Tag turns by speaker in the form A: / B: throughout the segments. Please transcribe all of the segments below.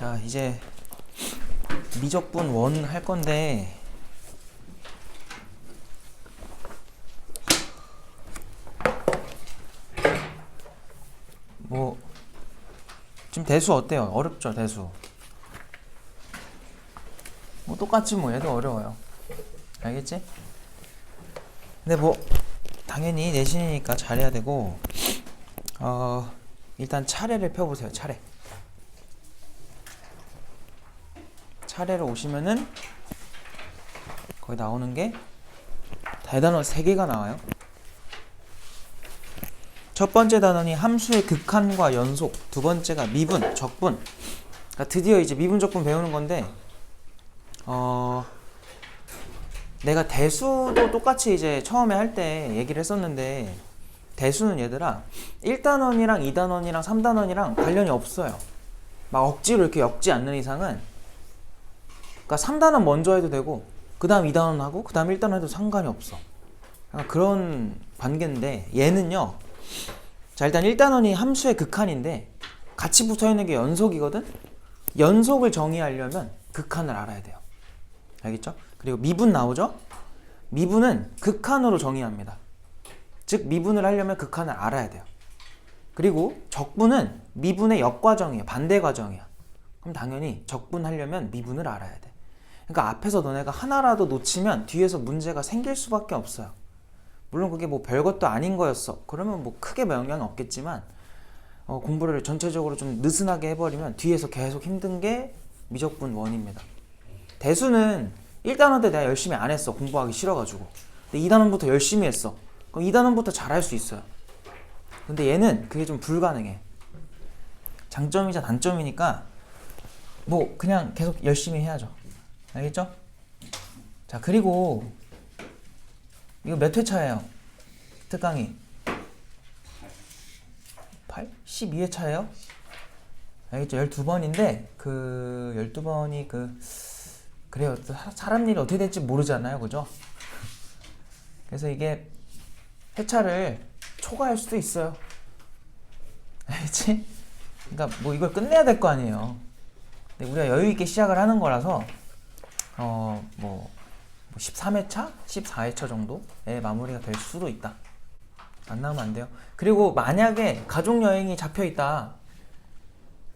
A: 자, 이제 미적분 원 할 건데 뭐 지금 대수 어때요? 어렵죠, 대수. 뭐 똑같지 뭐. 얘도 어려워요. 알겠지? 근데 뭐 당연히 내신이니까 잘해야 되고 일단 차례를 펴보세요. 차례로 오시면은 거기 나오는 게 단어 3개가 나와요. 첫 번째 단원이 함수의 극한과 연속, 두 번째가 미분, 적분. 그러니까 드디어 이제 미분, 적분 배우는 건데 내가 대수도 똑같이 이제 처음에 할 때 얘기를 했었는데, 대수는 얘들아 1단원이랑 2단원이랑 3단원이랑 관련이 없어요. 막 억지로 이렇게 엮지 않는 이상은. 그러니까 3단원 먼저 해도 되고 그 다음 2단원 하고 그 다음 1단원 해도 상관이 없어. 그런 관계인데, 얘는요, 자, 일단 1단원이 함수의 극한인데 같이 붙어있는 게 연속이거든. 연속을 정의하려면 극한을 알아야 돼요. 알겠죠? 그리고 미분 나오죠? 미분은 극한으로 정의합니다. 즉 미분을 하려면 극한을 알아야 돼요. 그리고 적분은 미분의 역과정이에요. 반대 과정이야. 그럼 당연히 적분하려면 미분을 알아야 돼. 그러니까 앞에서 너네가 하나라도 놓치면 뒤에서 문제가 생길 수밖에 없어요. 물론 그게 뭐 별것도 아닌 거였어. 그러면 뭐 크게 영향은 없겠지만 공부를 전체적으로 좀 느슨하게 해버리면 뒤에서 계속 힘든 게 미적분 원입니다. 대수는 1단원 때 내가 열심히 안 했어. 공부하기 싫어가지고. 근데 2단원부터 열심히 했어. 그럼 2단원부터 잘할 수 있어요. 근데 얘는 그게 좀 불가능해. 장점이자 단점이니까 뭐 그냥 계속 열심히 해야죠. 알겠죠? 자, 그리고 이거 몇 회차예요? 특강이 8? 12회차예요? 알겠죠? 12번인데 그 12번이 그래요. 사람 일이 어떻게 될지 모르잖아요. 그죠? 그래서 이게 회차를 초과할 수도 있어요. 알겠지? 그러니까 뭐 이걸 끝내야 될 거 아니에요. 근데 우리가 여유 있게 시작을 하는 거라서 뭐 13회차? 14회차 정도에 마무리가 될 수도 있다. 안 나오면 안 돼요. 그리고 만약에 가족여행이 잡혀있다,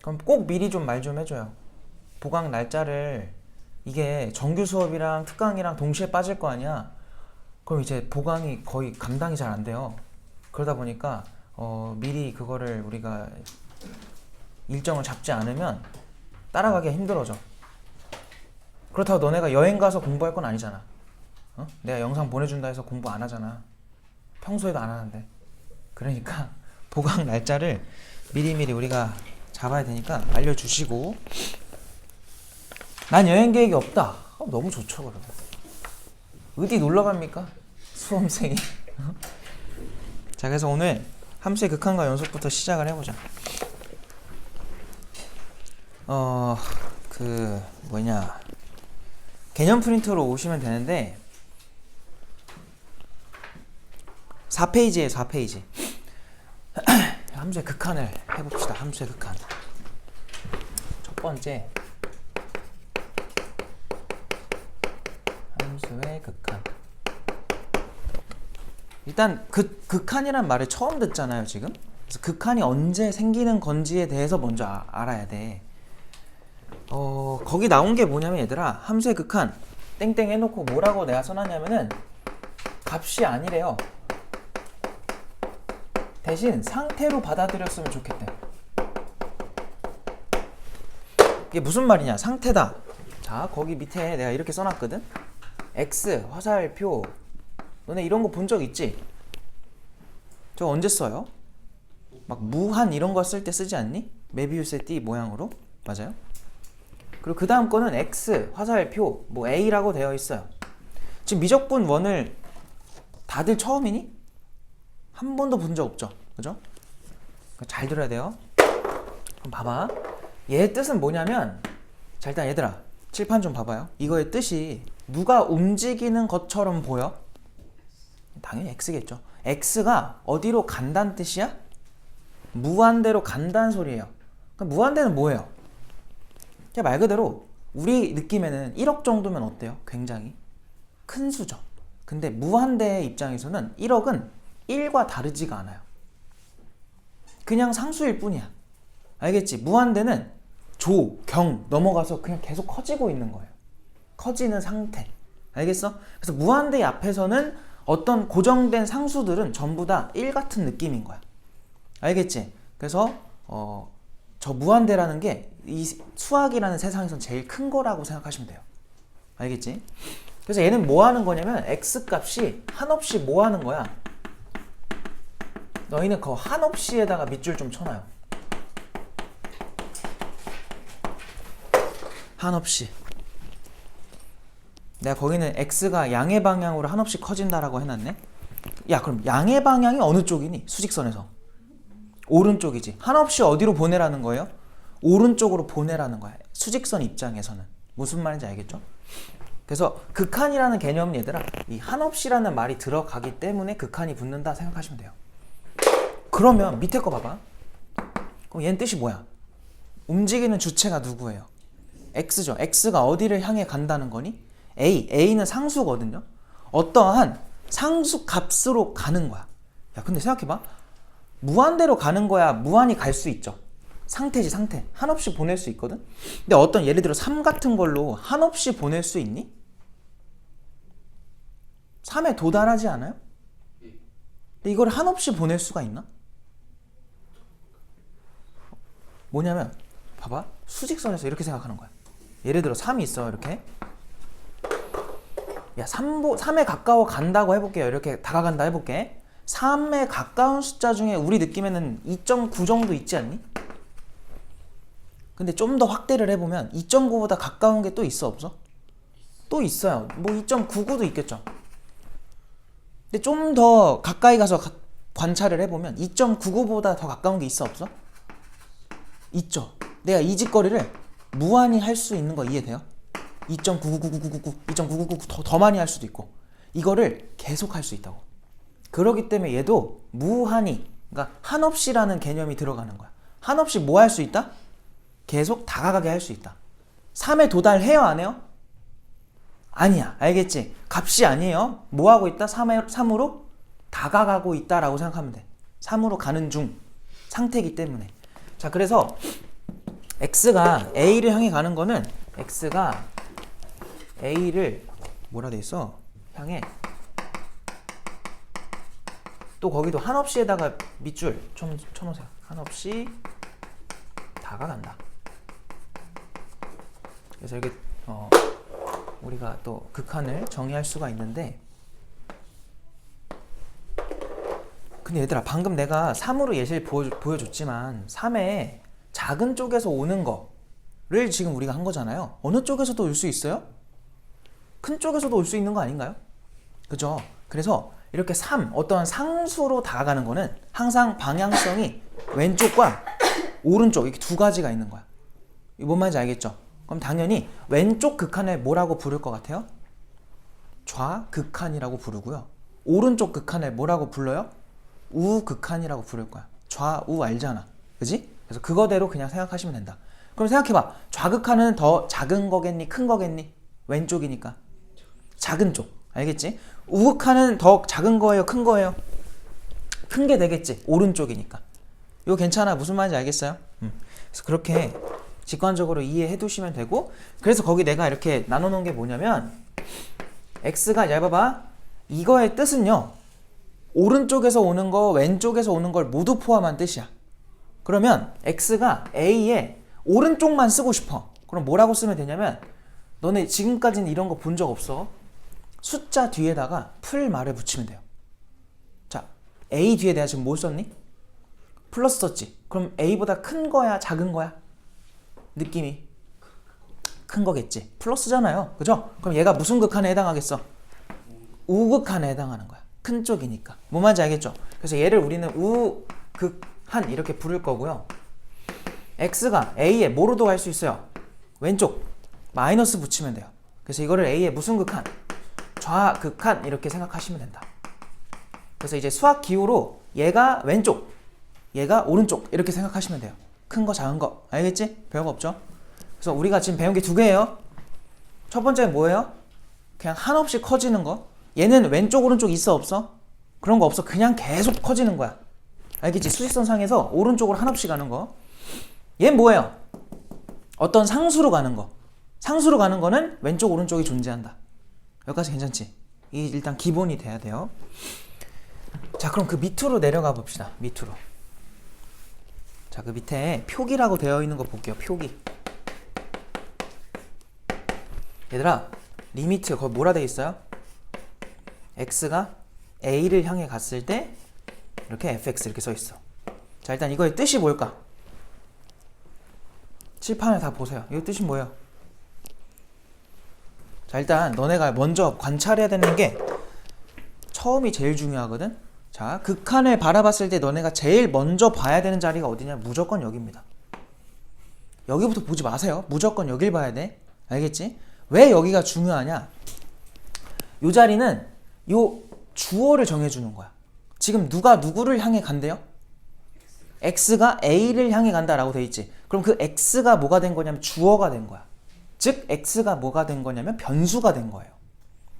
A: 그럼 꼭 미리 좀 말 좀 해줘요. 보강 날짜를, 이게 정규 수업이랑 특강이랑 동시에 빠질 거 아니야. 그럼 이제 보강이 거의 감당이 잘 안 돼요. 그러다 보니까 미리 그거를 우리가 일정을 잡지 않으면 따라가기가 힘들어져. 그렇다고 너네가 여행 가서 공부할 건 아니잖아. 내가 영상 보내준다 해서 공부 안 하잖아. 평소에도 안 하는데. 그러니까 보강 날짜를 미리미리 우리가 잡아야 되니까 알려주시고. 난 여행 계획이 없다. 너무 좋죠. 그러면 어디 놀러 갑니까? 수험생이. 자, 그래서 오늘 함수의 극한과 연속부터 시작을 해보자. 개념 프린터로 오시면 되는데 4페이지에 4페이지. 함수의 극한을 해봅시다. 함수의 극한. 첫 번째, 함수의 극한. 일단 극한이란 말을 처음 듣잖아요, 지금. 그래서 극한이 언제 생기는 건지에 대해서 먼저 알아야 돼. 거기 나온 게 뭐냐면 얘들아, 함수의 극한 땡땡 해놓고 뭐라고 내가 써놨냐면은 값이 아니래요. 대신 상태로 받아들였으면 좋겠대. 이게 무슨 말이냐? 상태다. 자, 거기 밑에 내가 이렇게 써놨거든. X, 화살표. 너네 이런 거 본 적 있지? 저 언제 써요? 막 무한 이런 거 쓸 때 쓰지 않니? 메비우스의 띠 모양으로. 맞아요? 그리고 그 다음 거는 X, 화살표, 뭐 A라고 되어 있어요. 지금 미적분 원을 다들 처음이니? 한 번도 본 적 없죠? 그죠? 잘 들어야 돼요. 그럼 봐봐. 얘의 뜻은 뭐냐면, 자, 일단 얘들아, 칠판 좀 봐봐요. 이거의 뜻이 누가 움직이는 것처럼 보여? 당연히 X겠죠. X가 어디로 간다는 뜻이야? 무한대로 간다는 소리예요. 그럼 무한대는 뭐예요? 그냥 말 그대로 우리 느낌에는 1억 정도면 어때요? 굉장히 큰 수죠. 근데 무한대의 입장에서는 1억은 1과 다르지가 않아요. 그냥 상수일 뿐이야. 알겠지? 무한대는 조, 경 넘어가서 그냥 계속 커지고 있는 거예요. 커지는 상태. 알겠어? 그래서 무한대 앞에서는 어떤 고정된 상수들은 전부 다 1 같은 느낌인 거야. 알겠지? 그래서 저 무한대라는 게 이 수학이라는 세상에선 제일 큰 거라고 생각하시면 돼요. 알겠지? 그래서 얘는 뭐 하는 거냐면 x값이 한없이 뭐 하는 거야? 너희는 그 한없이에다가 밑줄 좀 쳐놔요. 한없이. 내가 거기는 x가 양의 방향으로 한없이 커진다라고 해놨네. 야, 그럼 양의 방향이 어느 쪽이니? 수직선에서 오른쪽이지. 한없이 어디로 보내라는 거예요? 오른쪽으로 보내라는 거야. 수직선 입장에서는. 무슨 말인지 알겠죠? 그래서 극한이라는 개념은 얘들아, 이 한없이라는 말이 들어가기 때문에 극한이 붙는다 생각하시면 돼요. 그러면 밑에 거 봐봐. 그럼 얘는 뜻이 뭐야? 움직이는 주체가 누구예요? x죠. x가 어디를 향해 간다는 거니? a는 상수거든요. 어떠한 상수 값으로 가는 거야. 야, 근데 생각해봐. 무한대로 가는 거야, 무한히 갈 수 있죠. 상태지, 상태. 한없이 보낼 수 있거든. 근데 어떤 예를 들어 3 같은 걸로 한없이 보낼 수 있니? 3에 도달하지 않아요? 근데 이걸 한없이 보낼 수가 있나? 뭐냐면 봐봐. 수직선에서 이렇게 생각하는 거야. 예를 들어 3이 있어. 이렇게. 야, 3에 가까워 간다고 해볼게요. 이렇게 다가간다 해볼게. 3에 가까운 숫자 중에 우리 느낌에는 2.9 정도 있지 않니? 근데 좀 더 확대를 해보면 2.9보다 가까운 게 또 있어, 없어? 또 있어요. 뭐 2.99도 있겠죠. 근데 좀 더 가까이 가서 관찰을 해보면 2.99보다 더 가까운 게 있어, 없어? 있죠. 내가 이 짓거리를 무한히 할 수 있는 거 이해돼요? 2.9999999, 2.999 더 많이 할 수도 있고, 이거를 계속 할 수 있다고. 그렇기 때문에 얘도 무한히, 그러니까 한없이라는 개념이 들어가는 거야. 한없이 뭐 할 수 있다? 계속 다가가게 할 수 있다. 3에 도달해요, 안 해요? 아니야. 알겠지? 값이 아니에요. 뭐 하고 있다? 3으로 다가가고 있다라고 생각하면 돼. 3으로 가는 중 상태이기 때문에. 자, 그래서 x가 a를 향해 가는 거는 x가 a를 뭐라 돼 있어? 향해. 또 거기도 한없이에다가 밑줄 쳐놓으세요. 한없이 다가간다. 그래서 이렇게 우리가 또 극한을 정의할 수가 있는데, 근데 얘들아, 방금 내가 3으로 예시를 보여줬지만 3의 작은 쪽에서 오는 거를 지금 우리가 한 거잖아요. 어느 쪽에서도 올 수 있어요? 큰 쪽에서도 올 수 있는 거 아닌가요? 그죠? 그래서 이렇게 어떠한 상수로 다가가는 거는 항상 방향성이 왼쪽과 오른쪽 이렇게 두 가지가 있는 거야. 이거 뭔 말인지 알겠죠? 그럼 당연히 왼쪽 극한을 뭐라고 부를 것 같아요? 좌극한이라고 부르고요. 오른쪽 극한을 뭐라고 불러요? 우극한이라고 부를 거야. 좌우 알잖아. 그지? 그래서 그거대로 그냥 생각하시면 된다. 그럼 생각해봐. 좌극한은 더 작은 거겠니? 큰 거겠니? 왼쪽이니까. 작은 쪽. 알겠지? 우극한은 더 작은 거예요? 큰 거예요? 큰 게 되겠지. 오른쪽이니까. 이거 괜찮아? 무슨 말인지 알겠어요? 그래서 그렇게 직관적으로 이해해 두시면 되고, 그래서 거기 내가 이렇게 나눠놓은 게 뭐냐면, x가 얇아봐. 이거의 뜻은요, 오른쪽에서 오는 거, 왼쪽에서 오는 걸 모두 포함한 뜻이야. 그러면 x가 a의 오른쪽만 쓰고 싶어. 그럼 뭐라고 쓰면 되냐면, 너네 지금까지는 이런 거 본 적 없어. 숫자 뒤에다가 풀말을 붙이면 돼요. 자, a 뒤에 내가 지금 뭐 썼니? 플러스 썼지. 그럼 a보다 큰 거야, 작은 거야? 느낌이 큰 거겠지. 플러스잖아요. 그죠? 그럼 얘가 무슨 극한에 해당하겠어? 우극한에 해당하는 거야. 큰 쪽이니까. 뭐 말인지 알겠죠? 그래서 얘를 우리는 우극한 이렇게 부를 거고요. x가 a에 뭐로도 갈 수 있어요? 왼쪽 마이너스 붙이면 돼요. 그래서 이거를 a의 무슨 극한? 좌극한 이렇게 생각하시면 된다. 그래서 이제 수학 기호로 얘가 왼쪽, 얘가 오른쪽 이렇게 생각하시면 돼요. 큰 거, 작은 거. 알겠지? 별거 없죠? 그래서 우리가 지금 배운 게 두 개예요. 첫 번째는 뭐예요? 그냥 한없이 커지는 거. 얘는 왼쪽 오른쪽 있어 없어? 그런 거 없어. 그냥 계속 커지는 거야. 알겠지? 수직선상에서 오른쪽으로 한없이 가는 거. 얘는 뭐예요? 어떤 상수로 가는 거. 상수로 가는 거는 왼쪽 오른쪽이 존재한다. 여기까지 괜찮지? 이게 일단 기본이 돼야 돼요. 자, 그럼 그 밑으로 내려가 봅시다. 밑으로. 자, 그 밑에 표기라고 되어 있는 거 볼게요. 표기. 얘들아, 리미트 거기 뭐라 되어 있어요? x가 a를 향해 갔을 때 이렇게 fx 이렇게 써 있어. 자, 일단 이거의 뜻이 뭘까? 칠판을 다 보세요. 이거 뜻이 뭐예요? 자, 일단 너네가 먼저 관찰해야 되는 게 처음이 제일 중요하거든. 자, 극한을 바라봤을 때 너네가 제일 먼저 봐야 되는 자리가 어디냐? 무조건 여기입니다. 여기부터 보지 마세요. 무조건 여길 봐야 돼. 알겠지? 왜 여기가 중요하냐? 이 자리는 요 주어를 정해주는 거야. 지금 누가 누구를 향해 간대요? x가 a를 향해 간다라고 돼 있지. 그럼 그 x가 뭐가 된 거냐면 주어가 된 거야. 즉 x가 뭐가 된 거냐면 변수가 된 거예요.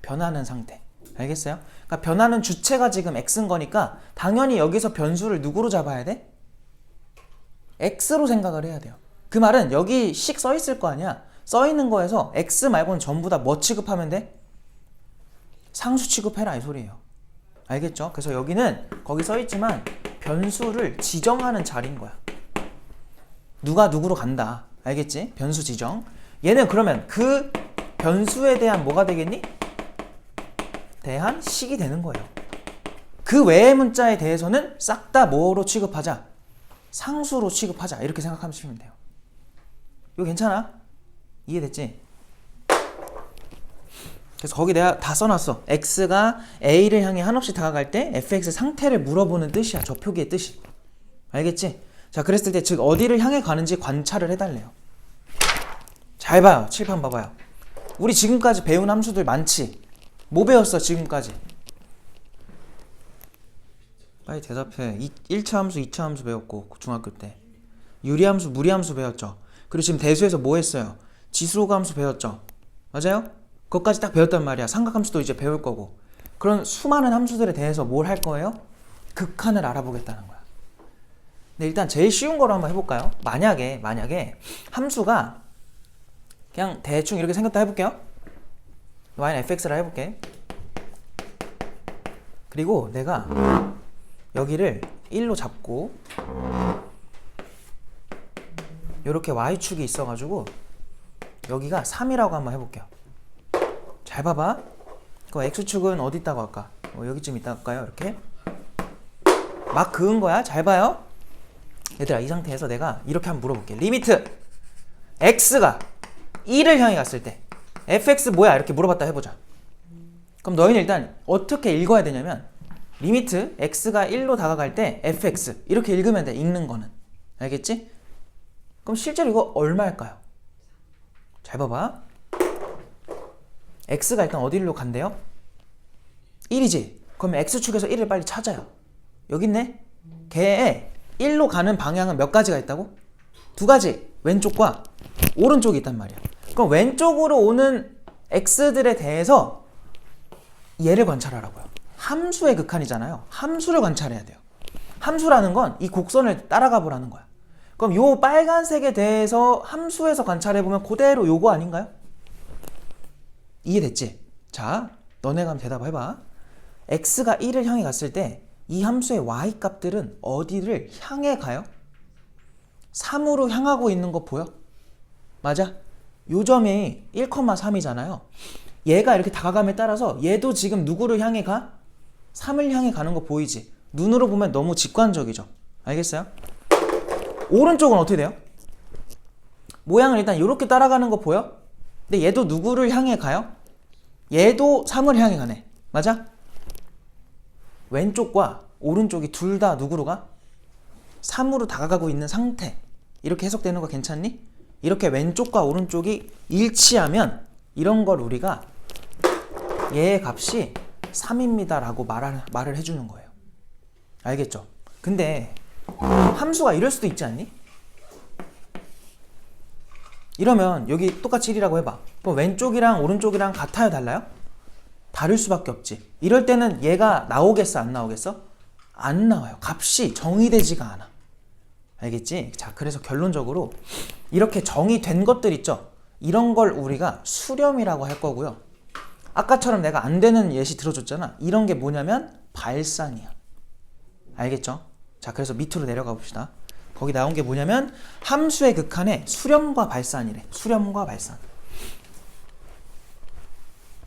A: 변하는 상태. 알겠어요? 그러니까 변하는 주체가 지금 x인 거니까 당연히 여기서 변수를 누구로 잡아야 돼? x로 생각을 해야 돼요. 그 말은 여기 식 써 있을 거 아니야. 써 있는 거에서 x 말고는 전부 다 뭐 취급하면 돼? 상수 취급해라 이 소리예요. 알겠죠? 그래서 여기는 거기 써 있지만 변수를 지정하는 자리인 거야. 누가 누구로 간다. 알겠지? 변수 지정. 얘는 그러면 그 변수에 대한 뭐가 되겠니? 대한 식이 되는 거예요. 그 외의 문자에 대해서는 싹 다 뭐로 취급하자? 상수로 취급하자. 이렇게 생각하시면 돼요. 이거 괜찮아? 이해됐지? 그래서 거기 내가 다 써놨어. x가 a를 향해 한없이 다가갈 때 fx 상태를 물어보는 뜻이야. 저 표기의 뜻이. 알겠지? 자, 그랬을 때 즉 어디를 향해 가는지 관찰을 해달래요. 잘 봐요. 칠판 봐봐요. 우리 지금까지 배운 함수들 많지? 뭐 배웠어 지금까지? 빨리 대답해. 1차 함수, 2차 함수 배웠고 중학교 때 유리함수, 무리함수 배웠죠. 그리고 지금 대수에서 뭐 했어요? 지수로그 함수 배웠죠. 맞아요? 그것까지 딱 배웠단 말이야. 삼각함수도 이제 배울 거고. 그런 수많은 함수들에 대해서 뭘 할 거예요? 극한을 알아보겠다는 거야. 근데 일단 제일 쉬운 거로 한번 해볼까요? 만약에 함수가 그냥 대충 이렇게 생겼다 해볼게요. y는 fx라 해볼게. 그리고 내가 여기를 1로 잡고 이렇게 y축이 있어가지고 여기가 3이라고 한번 해볼게요. 잘 봐봐. 그 x축은 어디 있다고 할까? 여기쯤 있다고 할까요? 이렇게 막 그은 거야. 잘 봐요. 얘들아, 이 상태에서 내가 이렇게 한번 물어볼게. 리미트 x가 1을 향해 갔을 때 fx 뭐야? 이렇게 물어봤다 해보자. 그럼 너희는 일단 어떻게 읽어야 되냐면 리미트 x가 1로 다가갈 때 fx 이렇게 읽으면 돼. 읽는 거는. 알겠지? 그럼 실제로 이거 얼마일까요? 잘 봐봐. x가 일단 어디로 간대요? 1이지. 그러면 x축에서 1을 빨리 찾아요. 여기 있네. 걔의 1로 가는 방향은 몇 가지가 있다고? 두 가지. 왼쪽과 오른쪽이 있단 말이야. 그럼 왼쪽으로 오는 x들에 대해서 얘를 관찰하라고요. 함수의 극한이잖아요. 함수를 관찰해야 돼요. 함수라는 건 이 곡선을 따라가 보라는 거야. 그럼 요 빨간색에 대해서 함수에서 관찰해보면 그대로 요거 아닌가요? 이해됐지? 자, 너네가 한번 대답해봐. x가 1을 향해 갔을 때 이 함수의 y값들은 어디를 향해 가요? 3으로 향하고 있는 거 보여? 맞아? 요 점이 1,3이잖아요. 얘가 이렇게 다가감에 따라서 얘도 지금 누구를 향해 가? 3을 향해 가는 거 보이지? 눈으로 보면 너무 직관적이죠? 알겠어요? 오른쪽은 어떻게 돼요? 모양을 일단 이렇게 따라가는 거 보여? 근데 얘도 누구를 향해 가요? 얘도 3을 향해 가네. 맞아? 왼쪽과 오른쪽이 둘 다 누구로 가? 3으로 다가가고 있는 상태. 이렇게 해석되는 거 괜찮니? 이렇게 왼쪽과 오른쪽이 일치하면 이런 걸 우리가 얘의 값이 3입니다 라고 말을 해주는 거예요. 알겠죠? 근데 함수가 이럴 수도 있지 않니? 이러면 여기 똑같이 1이라고 해봐. 그럼 왼쪽이랑 오른쪽이랑 같아요, 달라요? 다를 수밖에 없지. 이럴 때는 얘가 나오겠어, 안 나오겠어? 안 나와요. 값이 정의되지가 않아. 알겠지? 자, 그래서 결론적으로 이렇게 정의된 것들 있죠? 이런 걸 우리가 수렴이라고 할 거고요. 아까처럼 내가 안 되는 예시 들어줬잖아. 이런 게 뭐냐면 발산이야. 알겠죠? 자, 그래서 밑으로 내려가 봅시다. 거기 나온 게 뭐냐면 함수의 극한에 수렴과 발산이래. 수렴과 발산.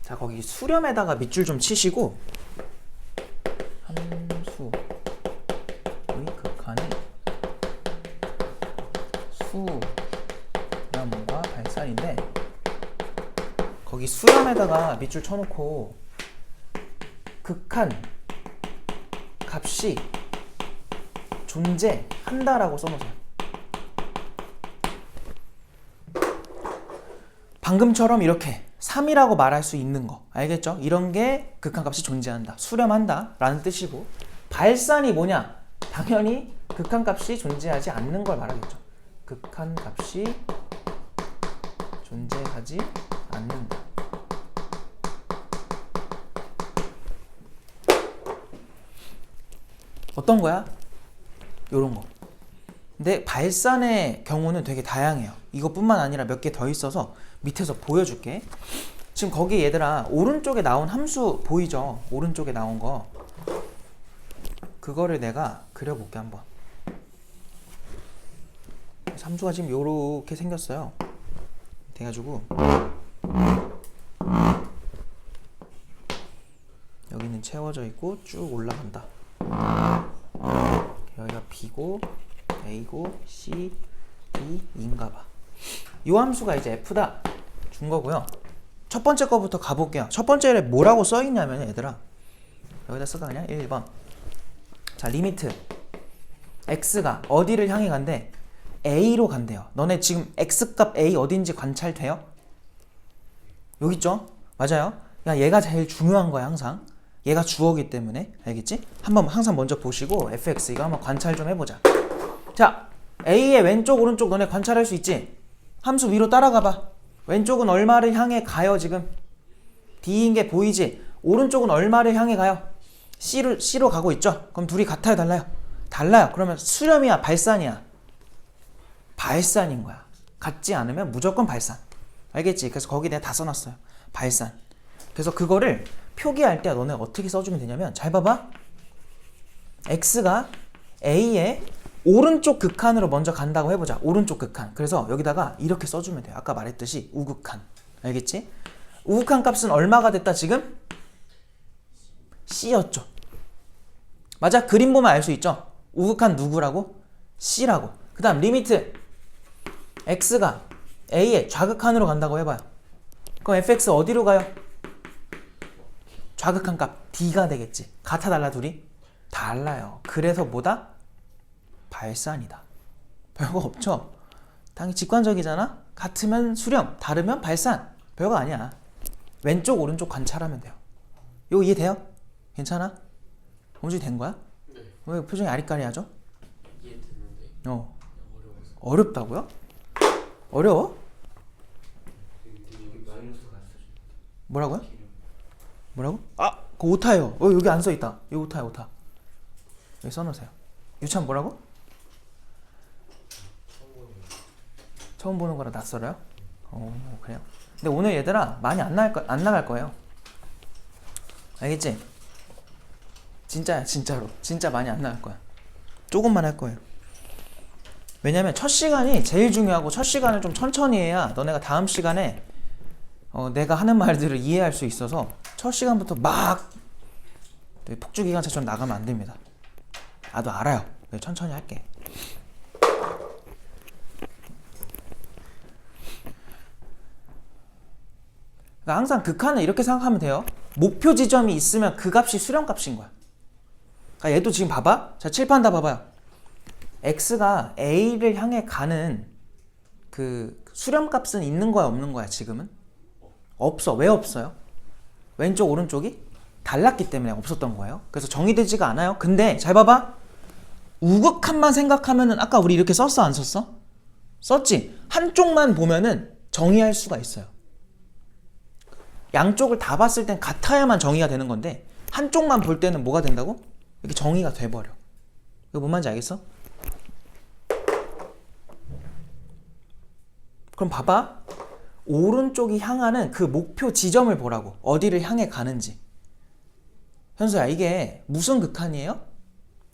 A: 자, 거기 수렴에다가 밑줄 좀 치시고 함수의 극한에 수렴과 발산인데 거기 수렴에다가 밑줄 쳐놓고 극한 값이 존재한다라고 써놓으세요. 방금처럼 이렇게 3이라고 말할 수 있는 거 알겠죠? 이런 게 극한값이 존재한다, 수렴한다 라는 뜻이고, 발산이 뭐냐? 당연히 극한값이 존재하지 않는 걸 말하겠죠. 극한값이 존재하지 않는다. 어떤 거야? 요런 거. 근데 발산의 경우는 되게 다양해요. 이것뿐만 아니라 몇 개 더 있어서 밑에서 보여줄게. 지금 거기 얘들아 오른쪽에 나온 함수 보이죠? 오른쪽에 나온 거. 그거를 내가 그려볼게 한번. 함수가 지금 요렇게 생겼어요. 돼가지고 여기는 채워져 있고 쭉 올라간다. 여기가 B고 A고 C, D, E인가 봐. 이 함수가 이제 F다 준 거고요. 첫 번째 거부터 가볼게요. 첫 번째에 뭐라고 써있냐면 얘들아 여기다 써가 그냥 1번. 자, 리미트 X가 어디를 향해 간대? A로 간대요. 너네 지금 X값 A 어딘지 관찰돼요? 여기 있죠? 맞아요. 그냥 얘가 제일 중요한 거야 항상. 얘가 주어기 때문에. 알겠지? 한번 항상 먼저 보시고 fx 이거 한번 관찰 좀 해보자. 자, a의 왼쪽 오른쪽 너네 관찰할 수 있지? 함수 위로 따라가봐. 왼쪽은 얼마를 향해 가요 지금? d인 게 보이지? 오른쪽은 얼마를 향해 가요? C로 가고 있죠? 그럼 둘이 같아요 달라요? 달라요. 그러면 수렴이야 발산이야? 발산인 거야. 같지 않으면 무조건 발산. 알겠지? 그래서 거기 내가 다 써놨어요. 발산. 그래서 그거를 표기할 때 너네 어떻게 써주면 되냐면 잘 봐봐. x가 a의 오른쪽 극한으로 먼저 간다고 해보자. 오른쪽 극한. 그래서 여기다가 이렇게 써주면 돼요. 아까 말했듯이 우극한. 알겠지? 우극한 값은 얼마가 됐다 지금? C였죠. 맞아? 그림 보면 알 수 있죠? 우극한 누구라고? C라고. 그 다음 리미트 x가 a의 좌극한으로 간다고 해봐요. 그럼 fx 어디로 가요? 좌극한 값 D가 되겠지. 같아 달라 둘이? 달라요. 그래서 뭐다? 발산이다. 별거 없죠? 당연히 직관적이잖아? 같으면 수렴, 다르면 발산. 별거 아니야. 왼쪽 오른쪽 관찰하면 돼요. 이거 이해돼요? 괜찮아? 공지 된 거야?
B: 네.
A: 왜 표정이 아리까리하죠?
B: 이해됐는데
A: 어렵다고요? 어려워?
B: 여기 마이너스 갔어.
A: 뭐라고요? 뭐라고? 아! 그 오타예요. 여기 안 써있다. 이 오타야 오타. 여기 써놓으세요. 유찬 뭐라고? 처음 보는 거라 낯설어요? 그래요. 근데 오늘 얘들아 많이 안 나갈 거예요. 알겠지? 진짜야 진짜로. 진짜 많이 안 나갈 거야. 조금만 할 거예요. 왜냐면 첫 시간이 제일 중요하고 첫 시간을 좀 천천히 해야 너네가 다음 시간에 내가 하는 말들을 이해할 수 있어서 첫 시간부터 막 폭주기관차처럼 나가면 안 됩니다. 나도 알아요. 천천히 할게. 그러니까 항상 극한은 이렇게 생각하면 돼요. 목표 지점이 있으면 그 값이 수렴값인 거야. 그러니까 얘도 지금 봐봐. 자, 칠판 다 봐봐요. x가 a를 향해 가는 그 수렴값은 있는 거야 없는 거야 지금은? 없어. 왜 없어요? 왼쪽 오른쪽이 달랐기 때문에 없었던 거예요. 그래서 정의되지가 않아요. 근데 잘 봐봐. 우극한만 생각하면은 아까 우리 이렇게 썼어 안 썼어? 썼지? 한쪽만 보면은 정의할 수가 있어요. 양쪽을 다 봤을 땐 같아야만 정의가 되는 건데 한쪽만 볼 때는 뭐가 된다고? 이렇게 정의가 돼버려. 이거 뭔 말인지 알겠어? 그럼 봐봐. 오른쪽이 향하는 그 목표 지점을 보라고. 어디를 향해 가는지. 현수야, 이게 무슨 극한이에요?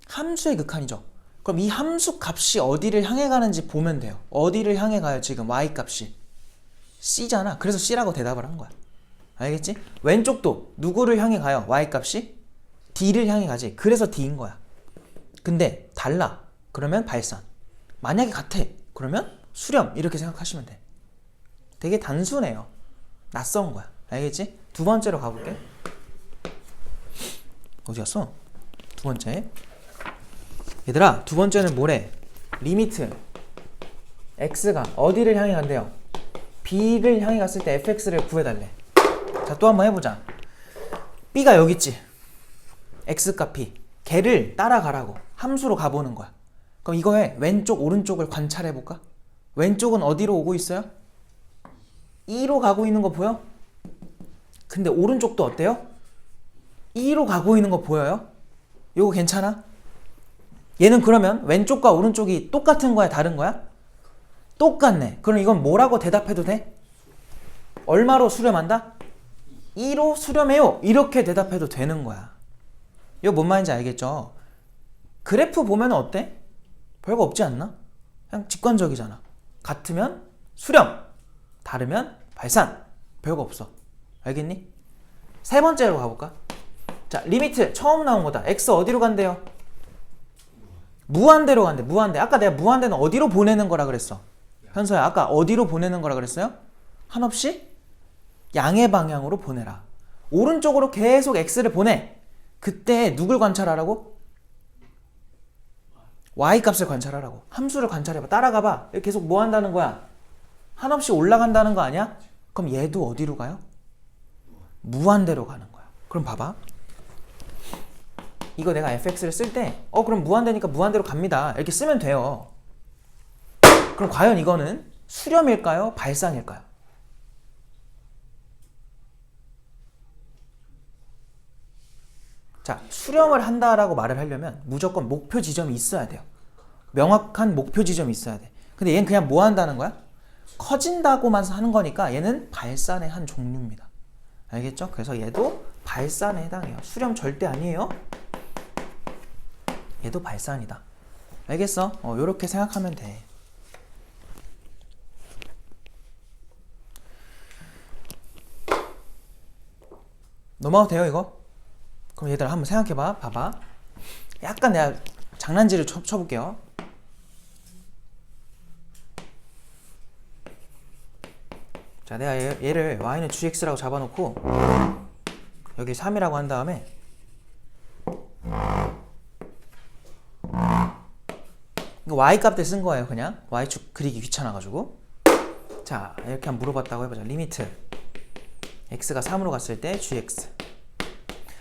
A: 함수의 극한이죠. 그럼 이 함수 값이 어디를 향해 가는지 보면 돼요. 어디를 향해 가요 지금 y 값이? c잖아. 그래서 c라고 대답을 한 거야. 알겠지? 왼쪽도 누구를 향해 가요? y 값이? d를 향해 가지. 그래서 d인 거야. 근데 달라. 그러면 발산. 만약에 같아. 그러면 수렴. 이렇게 생각하시면 돼. 되게 단순해요. 낯선 거야. 알겠지? 두 번째로 가볼게. 어디 갔어? 두 번째. 얘들아, 두 번째는 뭐래? 리미트 x가 어디를 향해 간대요? b를 향해 갔을 때 fx를 구해달래. 자, 또 한번 해보자. b가 여기 있지? x값 b. 걔를 따라가라고. 함수로 가보는 거야. 그럼 이거에 왼쪽 오른쪽을 관찰해볼까? 왼쪽은 어디로 오고 있어요? 2로 가고 있는 거 보여? 근데 오른쪽도 어때요? 2로 가고 있는 거 보여요? 요거 괜찮아? 얘는 그러면 왼쪽과 오른쪽이 똑같은 거야? 다른 거야? 똑같네. 그럼 이건 뭐라고 대답해도 돼? 얼마로 수렴한다? 2로 수렴해요. 이렇게 대답해도 되는 거야. 이거 뭔 말인지 알겠죠? 그래프 보면 어때? 별거 없지 않나? 그냥 직관적이잖아. 같으면 수렴, 다르면 발산. 별거 없어. 알겠니? 세 번째로 가볼까? 자, 리미트 처음 나온 거다. x 어디로 간대요? 무한대로 간대. 무한대. 아까 내가 무한대는 어디로 보내는 거라 그랬어? 현서야, 아까 어디로 보내는 거라 그랬어요? 한없이 양의 방향으로 보내라. 오른쪽으로 계속 x를 보내. 그때 누굴 관찰하라고? y 값을 관찰하라고. 함수를 관찰해봐. 따라가봐. 계속 뭐 한다는 거야? 한없이 올라간다는 거 아니야? 그럼 얘도 어디로 가요? 무한대로 가는 거야. 그럼 봐봐. 이거 내가 fx를 쓸 때 그럼 무한대니까 무한대로 갑니다. 이렇게 쓰면 돼요. 그럼 과연 이거는 수렴일까요? 발산일까요? 자, 수렴을 한다라고 말을 하려면 무조건 목표 지점이 있어야 돼요. 명확한 목표 지점이 있어야 돼. 근데 얘는 그냥 뭐 한다는 거야? 커진다고만 하는 거니까 얘는 발산의 한 종류입니다. 알겠죠? 그래서 얘도 발산에 해당해요. 수렴 절대 아니에요. 얘도 발산이다. 알겠어? 요렇게 생각하면 돼. 넘어가도 돼요, 이거? 그럼 얘들아 한번 생각해봐. 봐봐. 약간 내가 장난질을 쳐볼게요. 자, 내가 얘를 y는 gx라고 잡아놓고 여기 3이라고 한 다음에 이거 y 값들 쓴 거예요. 그냥 y축 그리기 귀찮아가지고. 자, 이렇게 한번 물어봤다고 해보자. 리미트 x가 3으로 갔을 때 gx.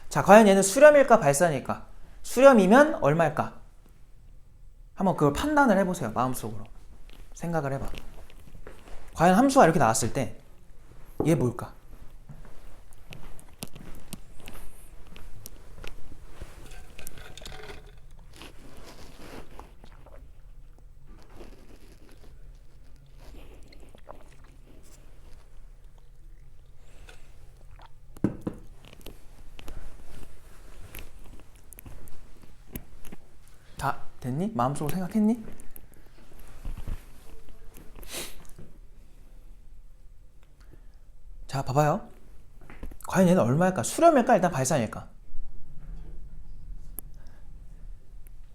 A: 자, 과연 얘는 수렴일까 발산일까? 수렴이면 얼마일까? 한번 그걸 판단을 해보세요. 마음속으로 생각을 해봐. 과연 함수가 이렇게 나왔을 때 얘 뭘까? 다 됐니? 마음속으로 생각했니? 자, 봐봐요. 과연 얘는 얼마일까? 수렴일까? 일단 발산일까?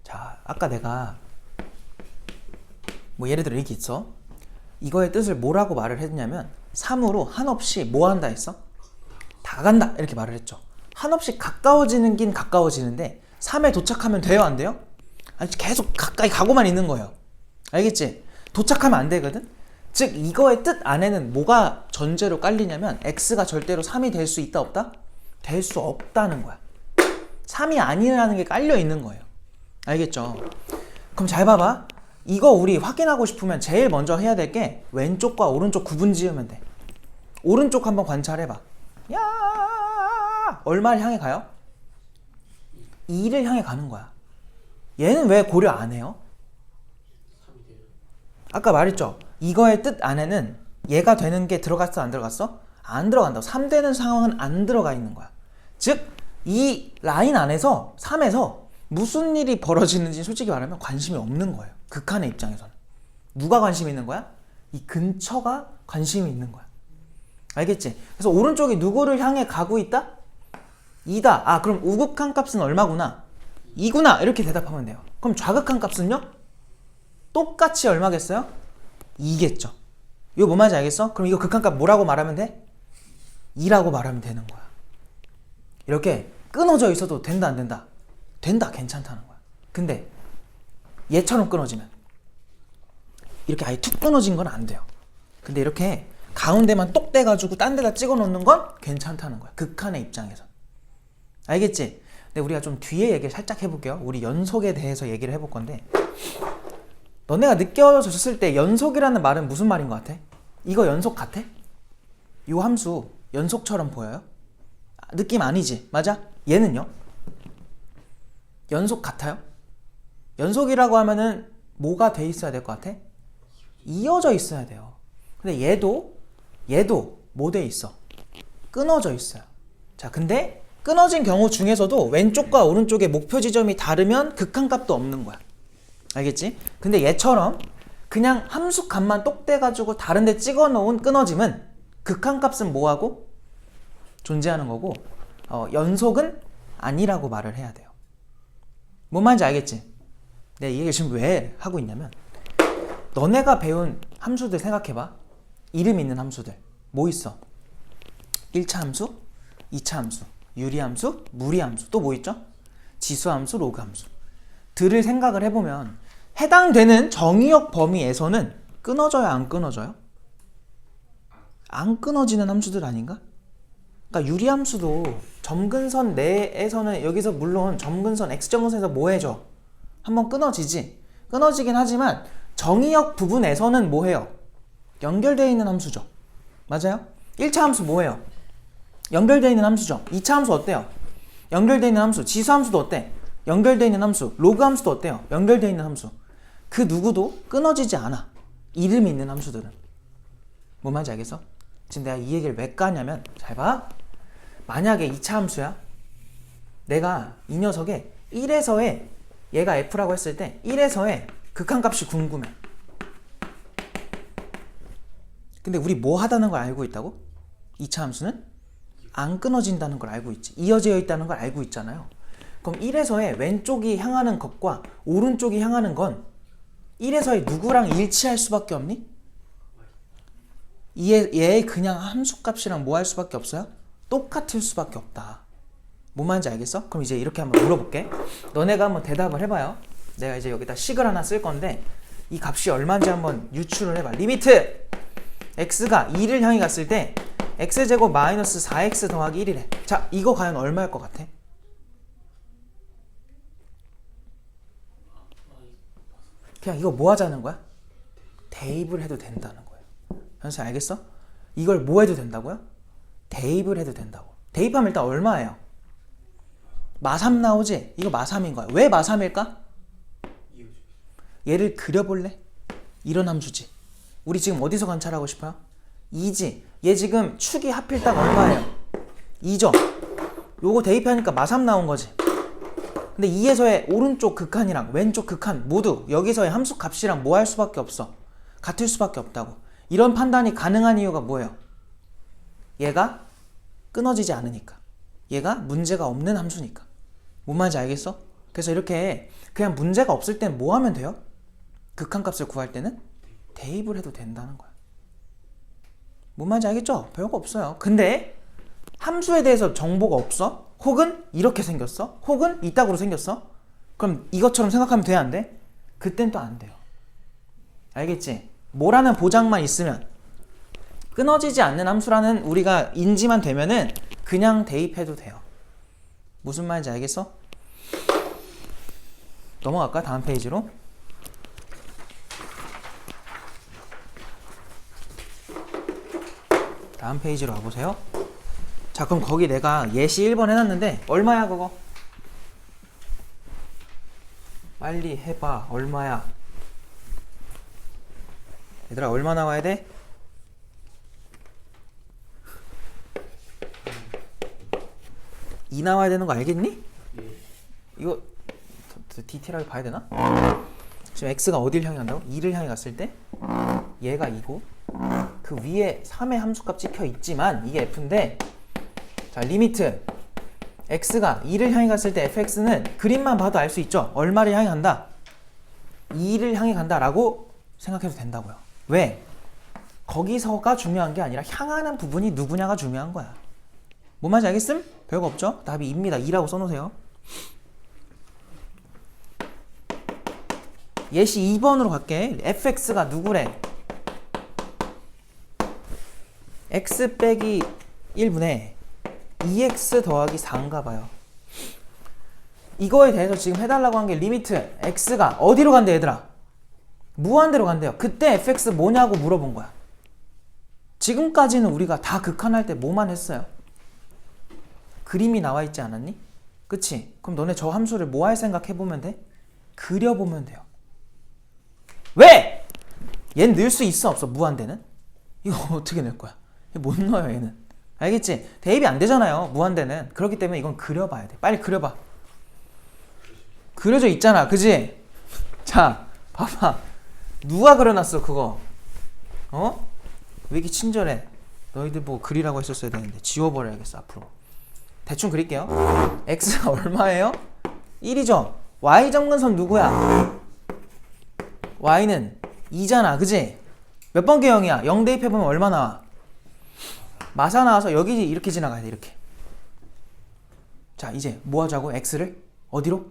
A: 자, 아까 내가 뭐 예를 들어 이렇게 있어. 이거의 뜻을 뭐라고 말을 했냐면 3으로 한없이 뭐 한다 했어? 다 간다 이렇게 말을 했죠. 한없이 가까워지는 긴 가까워지는데 3에 도착하면 돼요? 안 돼요? 아니, 계속 가까이 가고만 있는 거예요. 알겠지? 도착하면 안 되거든? 즉 이거의 뜻 안에는 뭐가 전제로 깔리냐면 x가 절대로 3이 될 수 있다 없다? 될 수 없다는 거야. 3이 아니라는 게 깔려 있는 거예요. 알겠죠? 그럼 잘 봐봐. 이거 우리 확인하고 싶으면 제일 먼저 해야 될 게 왼쪽과 오른쪽 구분 지으면 돼. 오른쪽 한번 관찰해봐. 야, 얼마를 향해 가요? 2를 향해 가는 거야. 얘는 왜 고려 안 해요?
B: 3이 돼요.
A: 아까 말했죠. 이거의 뜻 안에는 얘가 되는 게 들어갔어, 안 들어갔어? 안 들어간다고. 3 되는 상황은 안 들어가 있는 거야. 즉, 이 라인 안에서 3에서 무슨 일이 벌어지는지 솔직히 말하면 관심이 없는 거예요. 극한의 입장에서는. 누가 관심이 있는 거야? 이 근처가 관심이 있는 거야. 알겠지? 그래서 오른쪽이 누구를 향해 가고 있다? 2다. 아, 그럼 우극한 값은 얼마구나? 2구나. 이렇게 대답하면 돼요. 그럼 좌극한 값은요? 똑같이 얼마겠어요? 2겠죠. 이거 뭐 말인지 알겠어? 그럼 이거 극한값 뭐라고 말하면 돼? 2라고 말하면 되는 거야. 이렇게 끊어져 있어도 된다, 안 된다? 된다, 괜찮다는 거야. 근데 얘처럼 끊어지면 이렇게 아예 툭 끊어진 건 안 돼요. 근데 이렇게 가운데만 똑 떼가지고 딴 데다 찍어 놓는 건 괜찮다는 거야. 극한의 입장에서. 알겠지? 근데 우리가 좀 뒤에 얘기를 살짝 해볼게요. 우리 연속에 대해서 얘기를 해볼 건데, 너네가 느껴졌을 때 연속이라는 말은 무슨 말인 것 같아? 이거 연속 같아? 이 함수 연속처럼 보여요? 느낌 아니지? 맞아? 얘는요? 연속 같아요? 연속이라고 하면은 뭐가 돼 있어야 될 것 같아? 이어져 있어야 돼요. 근데 얘도 뭐 돼 있어? 끊어져 있어요. 자, 근데 끊어진 경우 중에서도 왼쪽과 오른쪽의 목표 지점이 다르면 극한값도 없는 거야. 알겠지? 근데 얘처럼 그냥 함수 값만 똑 떼가지고 다른 데 찍어 놓은 끊어짐은 극한값은 뭐하고? 존재하는 거고, 연속은 아니라고 말을 해야 돼요. 뭔 말인지 알겠지? 내가 이 얘기를 지금 왜 하고 있냐면, 너네가 배운 함수들 생각해봐. 이름 있는 함수들 뭐 있어? 1차 함수, 2차 함수, 유리함수, 무리함수, 또 뭐 있죠? 지수함수, 로그함수. 들을 생각을 해보면 해당되는 정의역 범위에서는 끊어져요, 안 끊어져요? 안 끊어지는 함수들 아닌가? 그러니까 유리함수도 점근선 내에서는, 여기서 물론 점근선 x점근선에서 뭐 해줘? 한번 끊어지지. 끊어지긴 하지만 정의역 부분에서는 뭐 해요? 연결되어 있는 함수죠. 맞아요? 1차 함수 뭐 해요? 연결되어 있는 함수죠. 2차 함수 어때요? 연결되어 있는 함수. 지수함수도 어때? 연결되어 있는 함수. 로그함수도 어때요? 연결되어 있는 함수. 그 누구도 끊어지지 않아. 이름이 있는 함수들은. 뭔 말인지 알겠어? 지금 내가 이 얘기를 왜 까냐면, 잘 봐. 만약에 2차 함수야. 내가 이 녀석의 1에서의, 얘가 f라고 했을 때 1에서의 극한값이 궁금해. 근데 우리 뭐 하다는 걸 알고 있다고? 2차 함수는 안 끊어진다는 걸 알고 있지. 이어져 있다는 걸 알고 있잖아요. 그럼 1에서의 왼쪽이 향하는 것과 오른쪽이 향하는 건 1에서의 누구랑 일치할 수밖에 없니? 얘의 그냥 함수값이랑 뭐 할 수밖에 없어요? 똑같을 수밖에 없다. 뭔 말인지 알겠어? 그럼 이제 이렇게 한번 물어볼게. 너네가 한번 대답을 해봐요. 내가 이제 여기다 식을 하나 쓸 건데, 이 값이 얼마인지 한번 유추를 해봐. 리미트 x가 2를 향해 갔을 때 x제곱 마이너스 4x 더하기 1이래. 자, 이거 과연 얼마일 것 같아? 그냥 이거 뭐 하자는 거야? 대입을 해도 된다는 거예요. 현수 알겠어? 이걸 뭐 해도 된다고요? 대입을 해도 된다고. 대입하면 일단 얼마예요? 마3 나오지? 이거 마3인 거야. 왜 마3일까? 얘를 그려볼래? 이런 함수지. 우리 지금 어디서 관찰하고 싶어요? 2지. 얘 지금 축이 하필 딱 얼마예요? 2죠. 요거 대입하니까 마3 나온 거지. 근데 2에서의 오른쪽 극한이랑 왼쪽 극한 모두 여기서의 함수 값이랑 뭐 할 수밖에 없어? 같을 수밖에 없다고. 이런 판단이 가능한 이유가 뭐예요? 얘가 끊어지지 않으니까. 얘가 문제가 없는 함수니까. 뭔 말인지 알겠어? 그래서 이렇게 그냥 문제가 없을 땐 뭐 하면 돼요? 극한값을 구할 때는 대입을 해도 된다는 거야. 뭔 말인지 알겠죠? 별거 없어요. 근데 함수에 대해서 정보가 없어? 혹은 이렇게 생겼어? 혹은 이따구로 생겼어? 그럼 이것처럼 생각하면 돼, 안 돼? 그땐 또 안 돼요. 알겠지? 뭐라는 보장만 있으면, 끊어지지 않는 함수라는 우리가 인지만 되면은 그냥 대입해도 돼요. 무슨 말인지 알겠어? 넘어갈까? 다음 페이지로. 다음 페이지로 와보세요. 자, 그럼 거기 내가 예시 1번 해놨는데 얼마야 그거? 빨리 해봐. 얼마야? 얘들아 얼마 나와야 돼? 이 나와야 되는 거 알겠니?
B: 예.
A: 이거 더 디테일하게 봐야 되나? 지금 x가 어딜 향해 간다고? 2를 향해 갔을 때 얘가 2고 그 위에 3의 함수값 찍혀 있지만 이게 f인데, 자 리미트 x가 2를 향해 갔을 때 fx는 그림만 봐도 알 수 있죠? 얼마를 향해 간다? 2를 향해 간다라고 생각해도 된다고요. 왜? 거기서가 중요한 게 아니라 향하는 부분이 누구냐가 중요한 거야. 뭔 말인지 알겠음? 별거 없죠? 답이 2입니다. 2라고 써놓으세요. 예시 2번으로 갈게. fx가 누구래? x 빼기 1분의 2x 더하기 4인가 봐요. 이거에 대해서 지금 해달라고 한 게 리미트 x가 어디로 간대 얘들아? 무한대로 간대요. 그때 fx 뭐냐고 물어본 거야. 지금까지는 우리가 다 극한할 때 뭐만 했어요? 그림이 나와 있지 않았니? 그치? 그럼 너네 저 함수를 뭐 할 생각 해보면 돼? 그려보면 돼요. 왜? 얘는 넣을 수 있어 없어? 무한대는? 이거 어떻게 넣을 거야? 못 넣어요 얘는. 알겠지? 대입이 안 되잖아요 무한대는. 그렇기 때문에 이건 그려봐야 돼. 빨리 그려봐. 그려져 있잖아 그지? 자 봐봐. 누가 그려놨어 그거? 어? 왜 이렇게 친절해? 너희들 뭐 그리라고 했었어야 되는데 지워버려야겠어 앞으로. 대충 그릴게요. x가 얼마예요? 1이죠? y 점근선 누구야? y는 2잖아 그지? 몇 번 개형이야? 0 대입해보면 얼마 나와? 마사 나와서 여기 이렇게 지나가야 돼 이렇게. 자 이제 뭐 하자고? x를 어디로?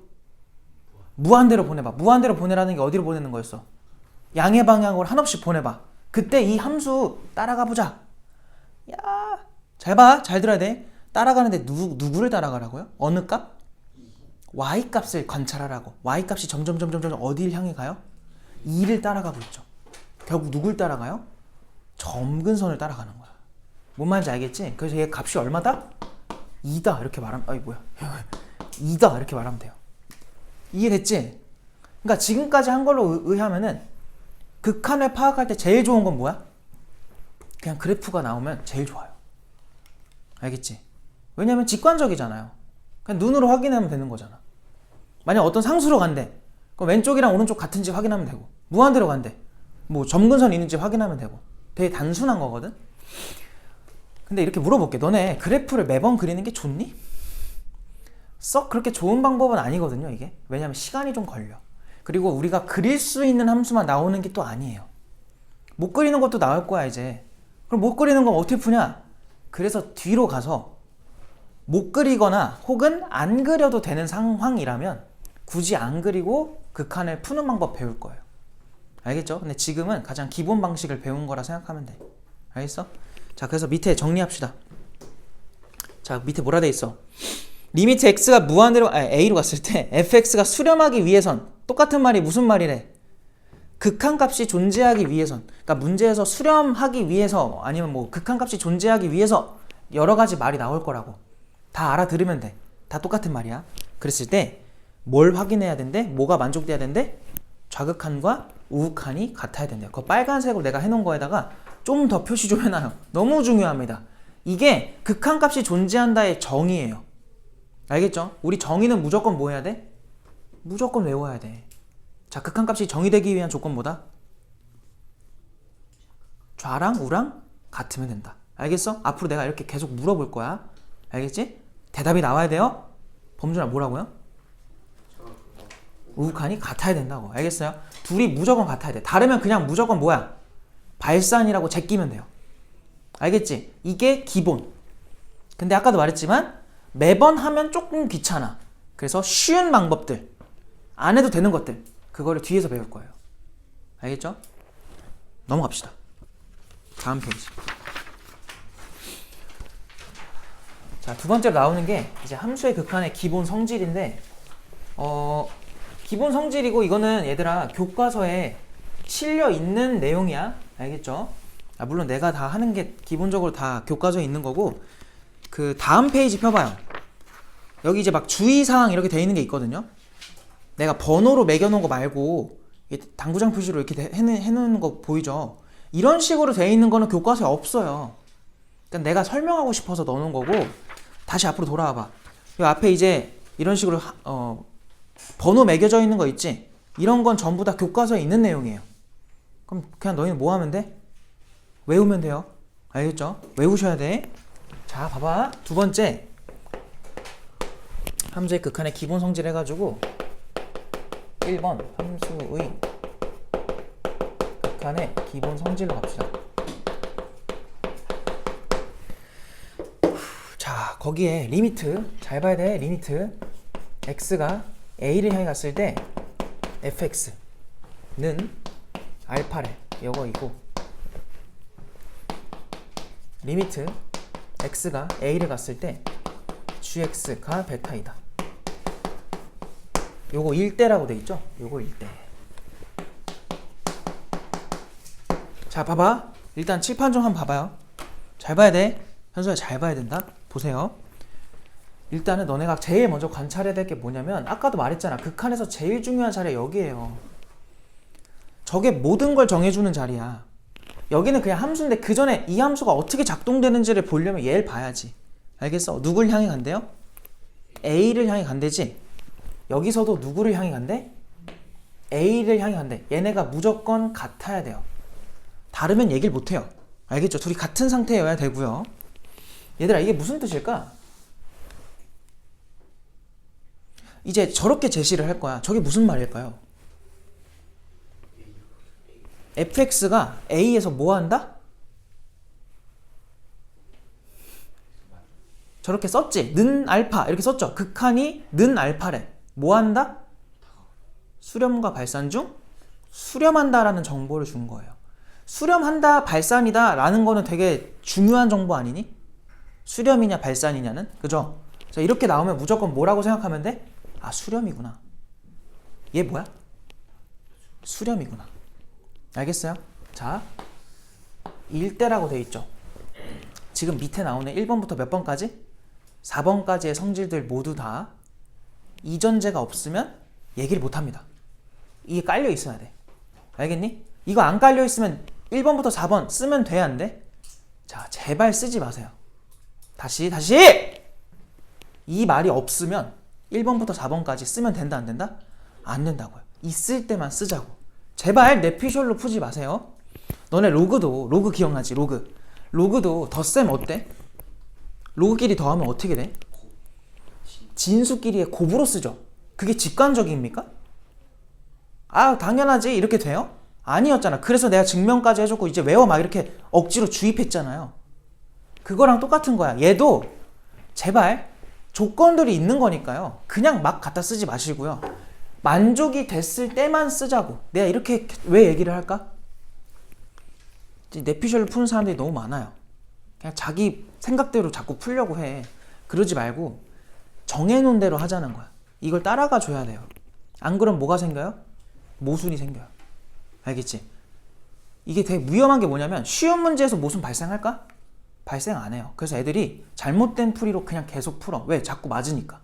A: 무한대로 보내봐. 무한대로 보내라는 게 어디로 보내는 거였어? 양의 방향으로 한없이 보내봐. 그때 이 함수 따라가 보자. 야, 잘 봐. 잘 들어야 돼. 따라가는데 누구를 따라가라고요? 어느 값? y 값을 관찰하라고. y 값이 점점 어디를 향해 가요? 2를 따라가고 있죠. 결국 누굴 따라가요? 점근선을 따라가는 거야. 뭔 말인지 알겠지? 그래서 얘 값이 얼마다? 2다 이렇게 말하면, 아이 뭐야 2다 이렇게 말하면 돼요. 이해됐지? 그러니까 지금까지 한 걸로 의하면은 극한을 파악할 때 제일 좋은 건 뭐야? 그냥 그래프가 나오면 제일 좋아요. 알겠지? 왜냐면 직관적이잖아요. 그냥 눈으로 확인하면 되는 거잖아. 만약 어떤 상수로 간대. 그럼 왼쪽이랑 오른쪽 같은지 확인하면 되고, 무한대로 간대. 뭐 점근선이 있는지 확인하면 되고. 되게 단순한 거거든? 근데 이렇게 물어볼게. 너네 그래프를 매번 그리는 게 좋니? 썩 그렇게 좋은 방법은 아니거든요 이게. 왜냐면 시간이 좀 걸려. 그리고 우리가 그릴 수 있는 함수만 나오는 게 또 아니에요. 못 그리는 것도 나올 거야 이제. 그럼 못 그리는 건 어떻게 푸냐? 그래서 뒤로 가서 못 그리거나 혹은 안 그려도 되는 상황이라면 굳이 안 그리고 극한을 푸는 방법 배울 거예요. 알겠죠? 근데 지금은 가장 기본 방식을 배운 거라 생각하면 돼. 알겠어? 자 그래서 밑에 정리합시다. 자 밑에 뭐라 돼 있어? 리미트 x가 무한대로 a로 갔을 때 fx가 수렴하기 위해선, 똑같은 말이 무슨 말이래? 극한값이 존재하기 위해선. 그러니까 문제에서 수렴하기 위해서 아니면 뭐 극한값이 존재하기 위해서 여러 가지 말이 나올 거라고. 다 알아들으면 돼. 다 똑같은 말이야. 그랬을 때 뭘 확인해야 된대? 뭐가 만족돼야 된대? 좌극한과 우극한이 같아야 된대요. 그 빨간색으로 내가 해놓은 거에다가 좀 더 표시 좀 해놔요. 너무 중요합니다. 이게 극한값이 존재한다의 정의예요. 알겠죠? 우리 정의는 무조건 뭐 해야 돼? 무조건 외워야 돼. 자, 극한값이 정의되기 위한 조건 뭐다? 좌랑 우랑 같으면 된다. 알겠어? 앞으로 내가 이렇게 계속 물어볼 거야. 알겠지? 대답이 나와야 돼요. 범준아 뭐라고요? 우극한이 같아야 된다고. 알겠어요? 둘이 무조건 같아야 돼. 다르면 그냥 무조건 뭐야? 발산이라고 제끼면 돼요. 알겠지? 이게 기본. 근데 아까도 말했지만 매번 하면 조금 귀찮아. 그래서 쉬운 방법들, 안 해도 되는 것들, 그거를 뒤에서 배울 거예요. 알겠죠? 넘어갑시다. 다음 페이지. 자, 두 번째로 나오는 게 이제 함수의 극한의 기본 성질인데, 기본 성질이고 이거는 얘들아 교과서에 실려 있는 내용이야. 알겠죠? 물론 내가 다 하는 게 기본적으로 다 교과서에 있는 거고, 그 다음 페이지 펴봐요. 여기 이제 막 주의사항 이렇게 돼 있는 게 있거든요. 내가 번호로 매겨놓은 거 말고 당구장 표시로 이렇게 해놓은 거 보이죠? 이런 식으로 돼 있는 거는 교과서에 없어요. 그러니까 내가 설명하고 싶어서 넣어놓은 거고, 다시 앞으로 돌아와봐. 이 앞에 이제 이런 식으로 번호 매겨져 있는 거 있지? 이런 건 전부 다 교과서에 있는 내용이에요. 그럼 그냥 너희는 뭐 하면 돼? 외우면 돼요. 알겠죠? 외우셔야 돼. 자, 봐봐. 두 번째, 함수의 극한의 기본 성질 해가지고 1번 함수의 극한의 기본 성질로 갑시다. 자, 거기에 리미트 잘 봐야 돼. 리미트 x가 a를 향해 갔을 때 fx는 알파래 이거이고, 리미트 x가 a를 갔을 때 gx가 베타이다. 요거 1대라고 돼 있죠? 요거 1대. 자, 봐봐. 일단 칠판 좀 한번 봐봐요. 잘 봐야 돼. 현수야, 잘 봐야 된다. 보세요. 일단은 너네가 제일 먼저 관찰해야 될 게 뭐냐면, 아까도 말했잖아. 극한에서 제일 중요한 자리가 여기에요. 저게 모든 걸 정해주는 자리야. 여기는 그냥 함수인데 그 전에 이 함수가 어떻게 작동되는지를 보려면 얘를 봐야지. 알겠어? 누굴 향해 간대요? A를 향해 간대지? 여기서도 누구를 향해 간대? A를 향해 간대. 얘네가 무조건 같아야 돼요. 다르면 얘기를 못해요. 알겠죠? 둘이 같은 상태여야 되고요. 얘들아, 이게 무슨 뜻일까? 이제 저렇게 제시를 할 거야. 저게 무슨 말일까요? fx가 a에서 뭐 한다? 저렇게 썼지? 는 알파 이렇게 썼죠? 극한이 는 알파래. 뭐 한다? 수렴과 발산 중 수렴한다 라는 정보를 준 거예요. 수렴한다, 발산이다 라는 거는 되게 중요한 정보 아니니? 수렴이냐 발산이냐는? 그죠? 자, 이렇게 나오면 무조건 뭐라고 생각하면 돼? 아, 수렴이구나. 얘 뭐야? 수렴이구나. 알겠어요? 자, 1대라고 돼 있죠. 지금 밑에 나오는 1번부터 몇 번까지? 4번까지의 성질들 모두 다 이전제가 없으면 얘기를 못합니다. 이게 깔려 있어야 돼. 알겠니? 이거 안 깔려 있으면 1번부터 4번 쓰면 돼, 안 돼? 자, 제발 쓰지 마세요. 다시! 이 말이 없으면 1번부터 4번까지 쓰면 된다, 안 된다? 안 된다고요. 있을 때만 쓰자고. 제발 내피셜로 푸지 마세요. 너네 로그 기억나지? 로그도 덧셈 어때? 로그끼리 더하면 어떻게 돼? 진수끼리의 곱으로 쓰죠. 그게 직관적입니까? 아, 당연하지. 이렇게 돼요? 아니었잖아. 그래서 내가 증명까지 해줬고 이제 외워 막 이렇게 억지로 주입했잖아요. 그거랑 똑같은 거야. 얘도 제발 조건들이 있는 거니까요. 그냥 막 갖다 쓰지 마시고요. 만족이 됐을 때만 쓰자고. 내가 이렇게 왜 얘기를 할까? 내피셜을 푸는 사람들이 너무 많아요. 그냥 자기 생각대로 자꾸 풀려고 해. 그러지 말고 정해놓은 대로 하자는 거야. 이걸 따라가 줘야 돼요. 안 그럼 뭐가 생겨요? 모순이 생겨요. 알겠지? 이게 되게 위험한 게 뭐냐면, 쉬운 문제에서 모순 발생할까? 발생 안 해요. 그래서 애들이 잘못된 풀이로 그냥 계속 풀어. 왜? 자꾸 맞으니까.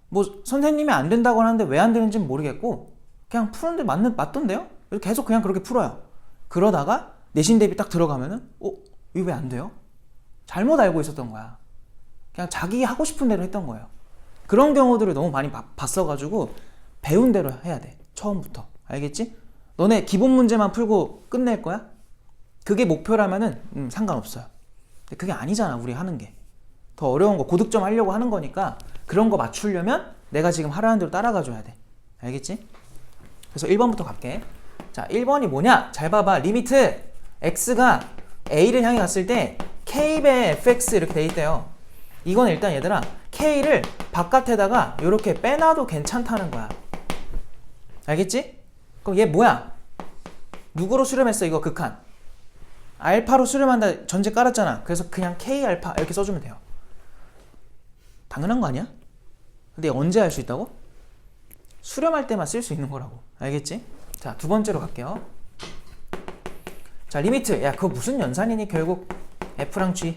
A: 뭐 선생님이 안 된다고 하는데 왜 안 되는지는 모르겠고 그냥 푸는데 맞던데요? 계속 그냥 그렇게 풀어요. 그러다가 내신 대비 딱 들어가면은 이거 왜 안 돼요? 잘못 알고 있었던 거야. 그냥 자기 하고 싶은 대로 했던 거예요. 그런 경우들을 너무 많이 봤어가지고 배운 대로 해야 돼. 처음부터. 알겠지? 너네 기본 문제만 풀고 끝낼 거야? 그게 목표라면은 상관없어요. 근데 그게 아니잖아. 우리 하는 게. 더 어려운 거 고득점 하려고 하는 거니까 그런 거 맞추려면 내가 지금 하라는 대로 따라가 줘야 돼. 알겠지? 그래서 1번부터 갈게. 자, 1번이 뭐냐? 잘 봐봐. 리미트 x가 a를 향해 갔을 때 k배 fx 이렇게 돼 있대요. 이건 일단 얘들아 k를 바깥에다가 이렇게 빼놔도 괜찮다는 거야. 알겠지? 그럼 얘 뭐야? 누구로 수렴했어? 이거 극한. 알파로 수렴한다 전제 깔았잖아. 그래서 그냥 k 알파 이렇게 써주면 돼요. 당연한 거 아니야? 근데 언제 할 수 있다고? 수렴할 때만 쓸 수 있는 거라고. 알겠지? 자, 두 번째로 갈게요. 자, 리미트. 야, 그거 무슨 연산이니? 결국 F랑 G.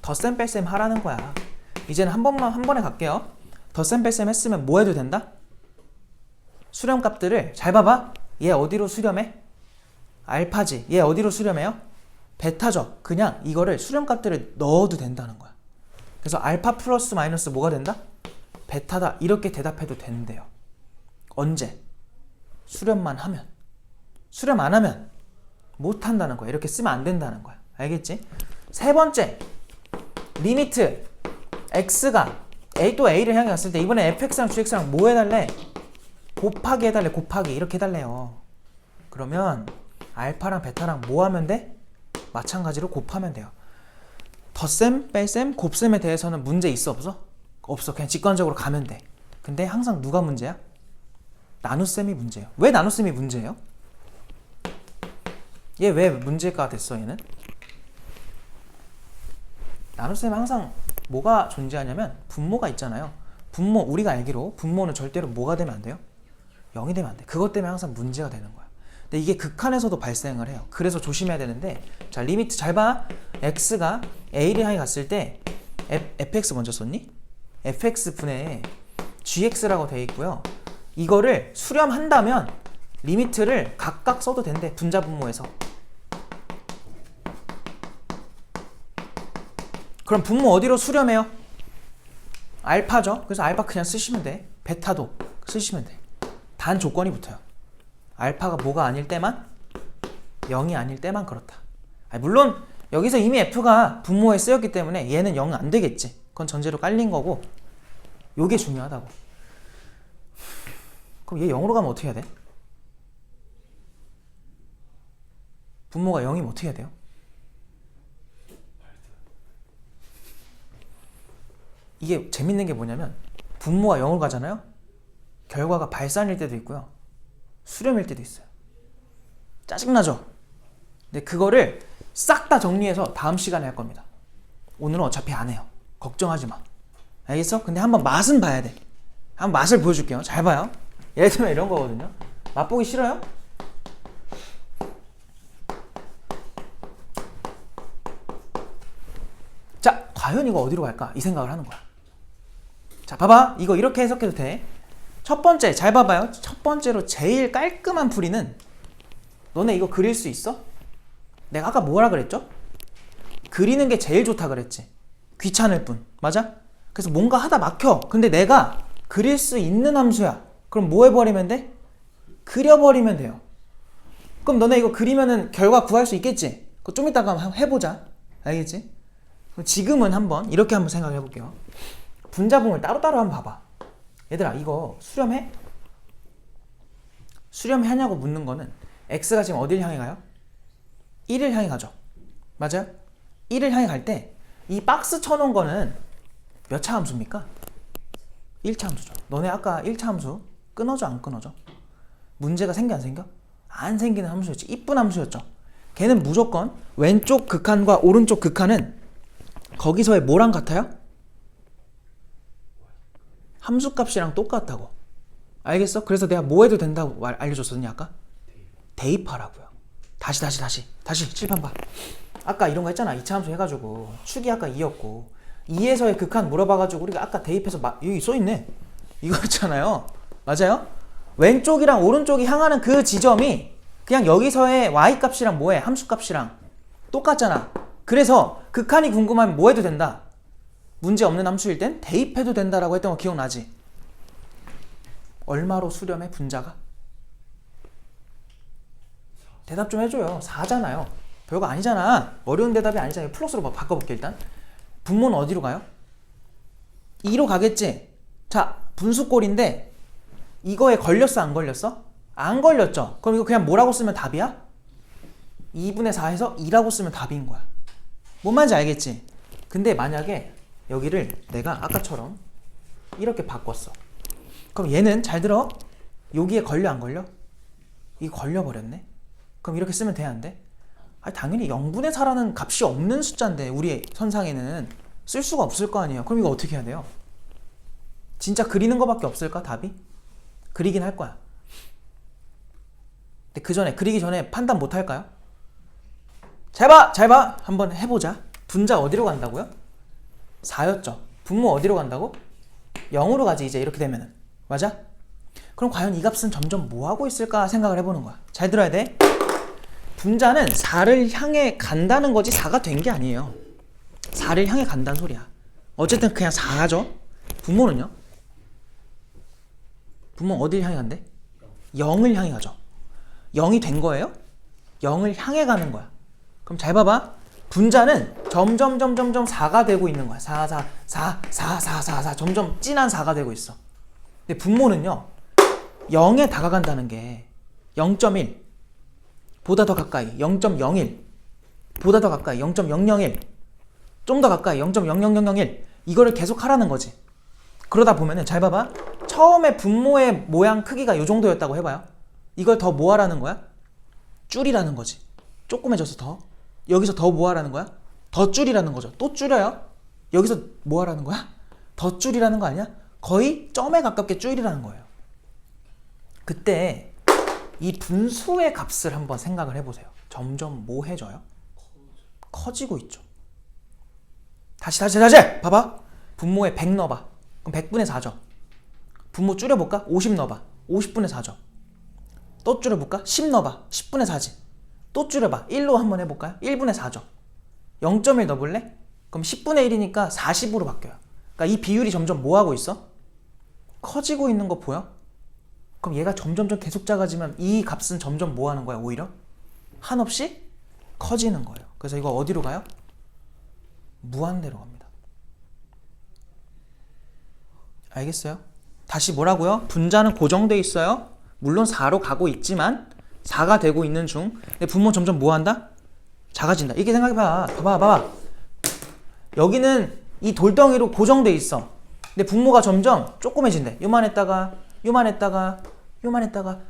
A: 덧셈 뺄셈 하라는 거야. 이제는 한 번에 갈게요. 덧셈 뺄셈 했으면 뭐 해도 된다? 수렴 값들을 잘 봐봐. 얘 어디로 수렴해? 알파지. 얘 어디로 수렴해요? 베타죠. 그냥 이거를 수렴 값들을 넣어도 된다는 거야. 그래서 알파 플러스 마이너스 뭐가 된다? 베타다. 이렇게 대답해도 된대요. 언제? 수렴만 하면. 수렴 안 하면 못 한다는 거야. 이렇게 쓰면 안 된다는 거야. 알겠지? 세 번째, 리미트 x가 또 a를 향해 갔을 때 이번에 fx랑 gx랑 뭐 해달래? 곱하기 해달래. 곱하기 이렇게 해달래요. 그러면 알파랑 베타랑 뭐 하면 돼? 마찬가지로 곱하면 돼요. 덧셈, 뺄셈, 곱셈에 대해서는 문제 있어 없어? 없어. 그냥 직관적으로 가면 돼. 근데 항상 누가 문제야? 나눗셈이 문제예요. 왜 나눗셈이 문제예요? 얘 왜 문제가 됐어 얘는? 나눗셈은 항상 뭐가 존재하냐면 분모가 있잖아요. 분모, 우리가 알기로 분모는 절대로 뭐가 되면 안 돼요? 0이 되면 안 돼. 그것 때문에 항상 문제가 되는 거야. 근데 이게 극한에서도 발생을 해요. 그래서 조심해야 되는데, 자, 리미트 잘 봐. x가 a를 향해 갔을 때 fx 먼저 썼니? fx분의 gx라고 돼 있고요. 이거를 수렴한다면 리미트를 각각 써도 된대. 분자 분모에서. 그럼 분모 어디로 수렴해요? 알파죠. 그래서 알파 그냥 쓰시면 돼. 베타도 쓰시면 돼. 단 조건이 붙어요. 알파가 뭐가 아닐 때만, 0이 아닐 때만 그렇다. 물론 여기서 이미 f가 분모에 쓰였기 때문에 얘는 0은 안 되겠지. 그건 전제로 깔린 거고, 요게 중요하다고. 그럼 얘 0으로 가면 어떻게 해야 돼? 분모가 0이면 어떻게 해야 돼요? 이게 재밌는 게 뭐냐면 분모가 0으로 가잖아요. 결과가 발산일 때도 있고요. 수렴일 때도 있어요. 짜증나죠? 근데 그거를 싹 다 정리해서 다음 시간에 할 겁니다. 오늘은 어차피 안 해요. 걱정하지 마. 알겠어? 근데 한번 맛은 봐야 돼. 한번 맛을 보여줄게요. 잘 봐요. 예를 들면 이런 거거든요. 맛보기 싫어요? 자, 과연 이거 어디로 갈까? 이 생각을 하는 거야. 자, 봐봐. 이거 이렇게 해석해도 돼. 첫 번째, 잘 봐봐요. 첫 번째로 제일 깔끔한 풀이는, 너네 이거 그릴 수 있어? 내가 아까 뭐라 그랬죠? 그리는 게 제일 좋다 그랬지. 귀찮을 뿐. 맞아? 그래서 뭔가 하다 막혀. 근데 내가 그릴 수 있는 함수야. 그럼 뭐 해버리면 돼? 그려버리면 돼요. 그럼 너네 이거 그리면은 결과 구할 수 있겠지? 그거 좀 이따가 한번 해보자. 알겠지? 그럼 지금은 한번 이렇게 한번 생각해 볼게요. 분자분모를 따로따로 한번 봐봐. 얘들아, 이거 수렴해? 수렴하냐고 묻는 거는 x가 지금 어딜 향해 가요? 1을 향해 가죠. 맞아요? 1을 향해 갈 때 이 박스 쳐놓은 거는 몇 차 함수입니까? 1차 함수죠. 너네 아까 1차 함수 끊어져 안 끊어져? 문제가 생겨 안 생겨? 안 생기는 함수였지. 이쁜 함수였죠. 걔는 무조건 왼쪽 극한과 오른쪽 극한은 거기서의 뭐랑 같아요? 함수값이랑 똑같다고. 알겠어? 그래서 내가 뭐 해도 된다고 알려줬었니 아까? 대입하라고요. 다시 칠판 봐. 아까 이런 거 했잖아. 2차 함수 해가지고 축이 아까 2였고 2에서의 극한 물어봐가지고 우리가 아까 대입해서 여기 써있네. 이거 있잖아요. 맞아요? 왼쪽이랑 오른쪽이 향하는 그 지점이 그냥 여기서의 y값이랑 뭐해? 함수값이랑 똑같잖아. 그래서 극한이 궁금하면 뭐 해도 된다? 문제 없는 함수일 땐 대입해도 된다라고 했던 거 기억나지? 얼마로 수렴해 분자가? 대답 좀 해줘요. 4잖아요. 별거 아니잖아. 어려운 대답이 아니잖아요. 플러스로 바꿔볼게. 일단 분모는 어디로 가요? 2로 가겠지? 자, 분수꼴인데 이거에 걸렸어 안 걸렸어? 안 걸렸죠? 그럼 이거 그냥 뭐라고 쓰면 답이야? 2분의 4에서 2라고 쓰면 답인 거야. 뭔 말인지 알겠지? 근데 만약에 여기를 내가 아까처럼 이렇게 바꿨어. 그럼 얘는 잘 들어. 여기에 걸려 안 걸려? 이게 걸려버렸네. 그럼 이렇게 쓰면 돼 안 돼? 아니, 당연히 0분의 4라는 값이 없는 숫자인데 우리 선상에는 쓸 수가 없을 거 아니에요. 그럼 이거 어떻게 해야 돼요? 진짜 그리는 거밖에 없을까 답이? 그리긴 할 거야. 근데 그 전에, 그리기 전에 판단 못 할까요? 잘 봐. 한번 해보자. 분자 어디로 간다고요? 4였죠. 분모 어디로 간다고? 0으로 가지 이제 이렇게 되면은. 맞아? 그럼 과연 이 값은 점점 뭐 하고 있을까 생각을 해보는 거야. 잘 들어야 돼. 분자는 4를 향해 간다는 거지 4가 된 게 아니에요. 4를 향해 간다는 소리야. 어쨌든 그냥 4죠. 분모는요? 분모 어딜 향해 간대? 0을 향해 가죠. 0이 된 거예요? 0을 향해 가는 거야. 그럼 잘 봐봐. 분자는 점점 4가 되고 있는 거야. 4 점점 진한 4가 되고 있어. 근데 분모는요. 0에 다가간다는 게 0.1 보다 더 가까이 0.01 보다 더 가까이 0.001 좀 더 가까이 0.00001 이거를 계속 하라는 거지. 그러다 보면은 잘 봐봐. 처음에 분모의 모양 크기가 이 정도였다고 해봐요. 이걸 더 뭐 하라는 거야? 줄이라는 거지. 조그매져서 더. 여기서 더 뭐 하라는 거야? 더 줄이라는 거죠. 또 줄여요. 여기서 뭐 하라는 거야? 더 줄이라는 거 아니야? 거의 점에 가깝게 줄이라는 거예요. 그때 이 분수의 값을 한번 생각을 해보세요. 점점 뭐 해져요? 커지고 있죠. 다시 봐봐. 분모에 100 넣어봐. 그럼 100분의 4죠. 분모 줄여볼까? 50 넣어봐. 50분의 4죠. 또 줄여볼까? 10 넣어봐. 10분의 4지. 또 줄여봐. 1로 한번 해볼까요? 1분의 4죠. 0.1 넣어볼래? 그럼 10분의 1이니까 40으로 바뀌어요. 그러니까 이 비율이 점점 뭐 하고 있어? 커지고 있는 거 보여? 그럼 얘가 점점 계속 작아지면 이 값은 점점 뭐 하는 거야? 오히려 한없이 커지는 거예요. 그래서 이거 어디로 가요? 무한대로 갑니다. 알겠어요? 다시 뭐라고요? 분자는 고정돼 있어요. 물론 4로 가고 있지만 4가 되고 있는 중. 근데 분모 점점 뭐 한다? 작아진다. 이렇게 생각해봐. 봐봐. 여기는 이 돌덩이로 고정돼 있어. 근데 분모가 점점 조그매진대. 요만했다가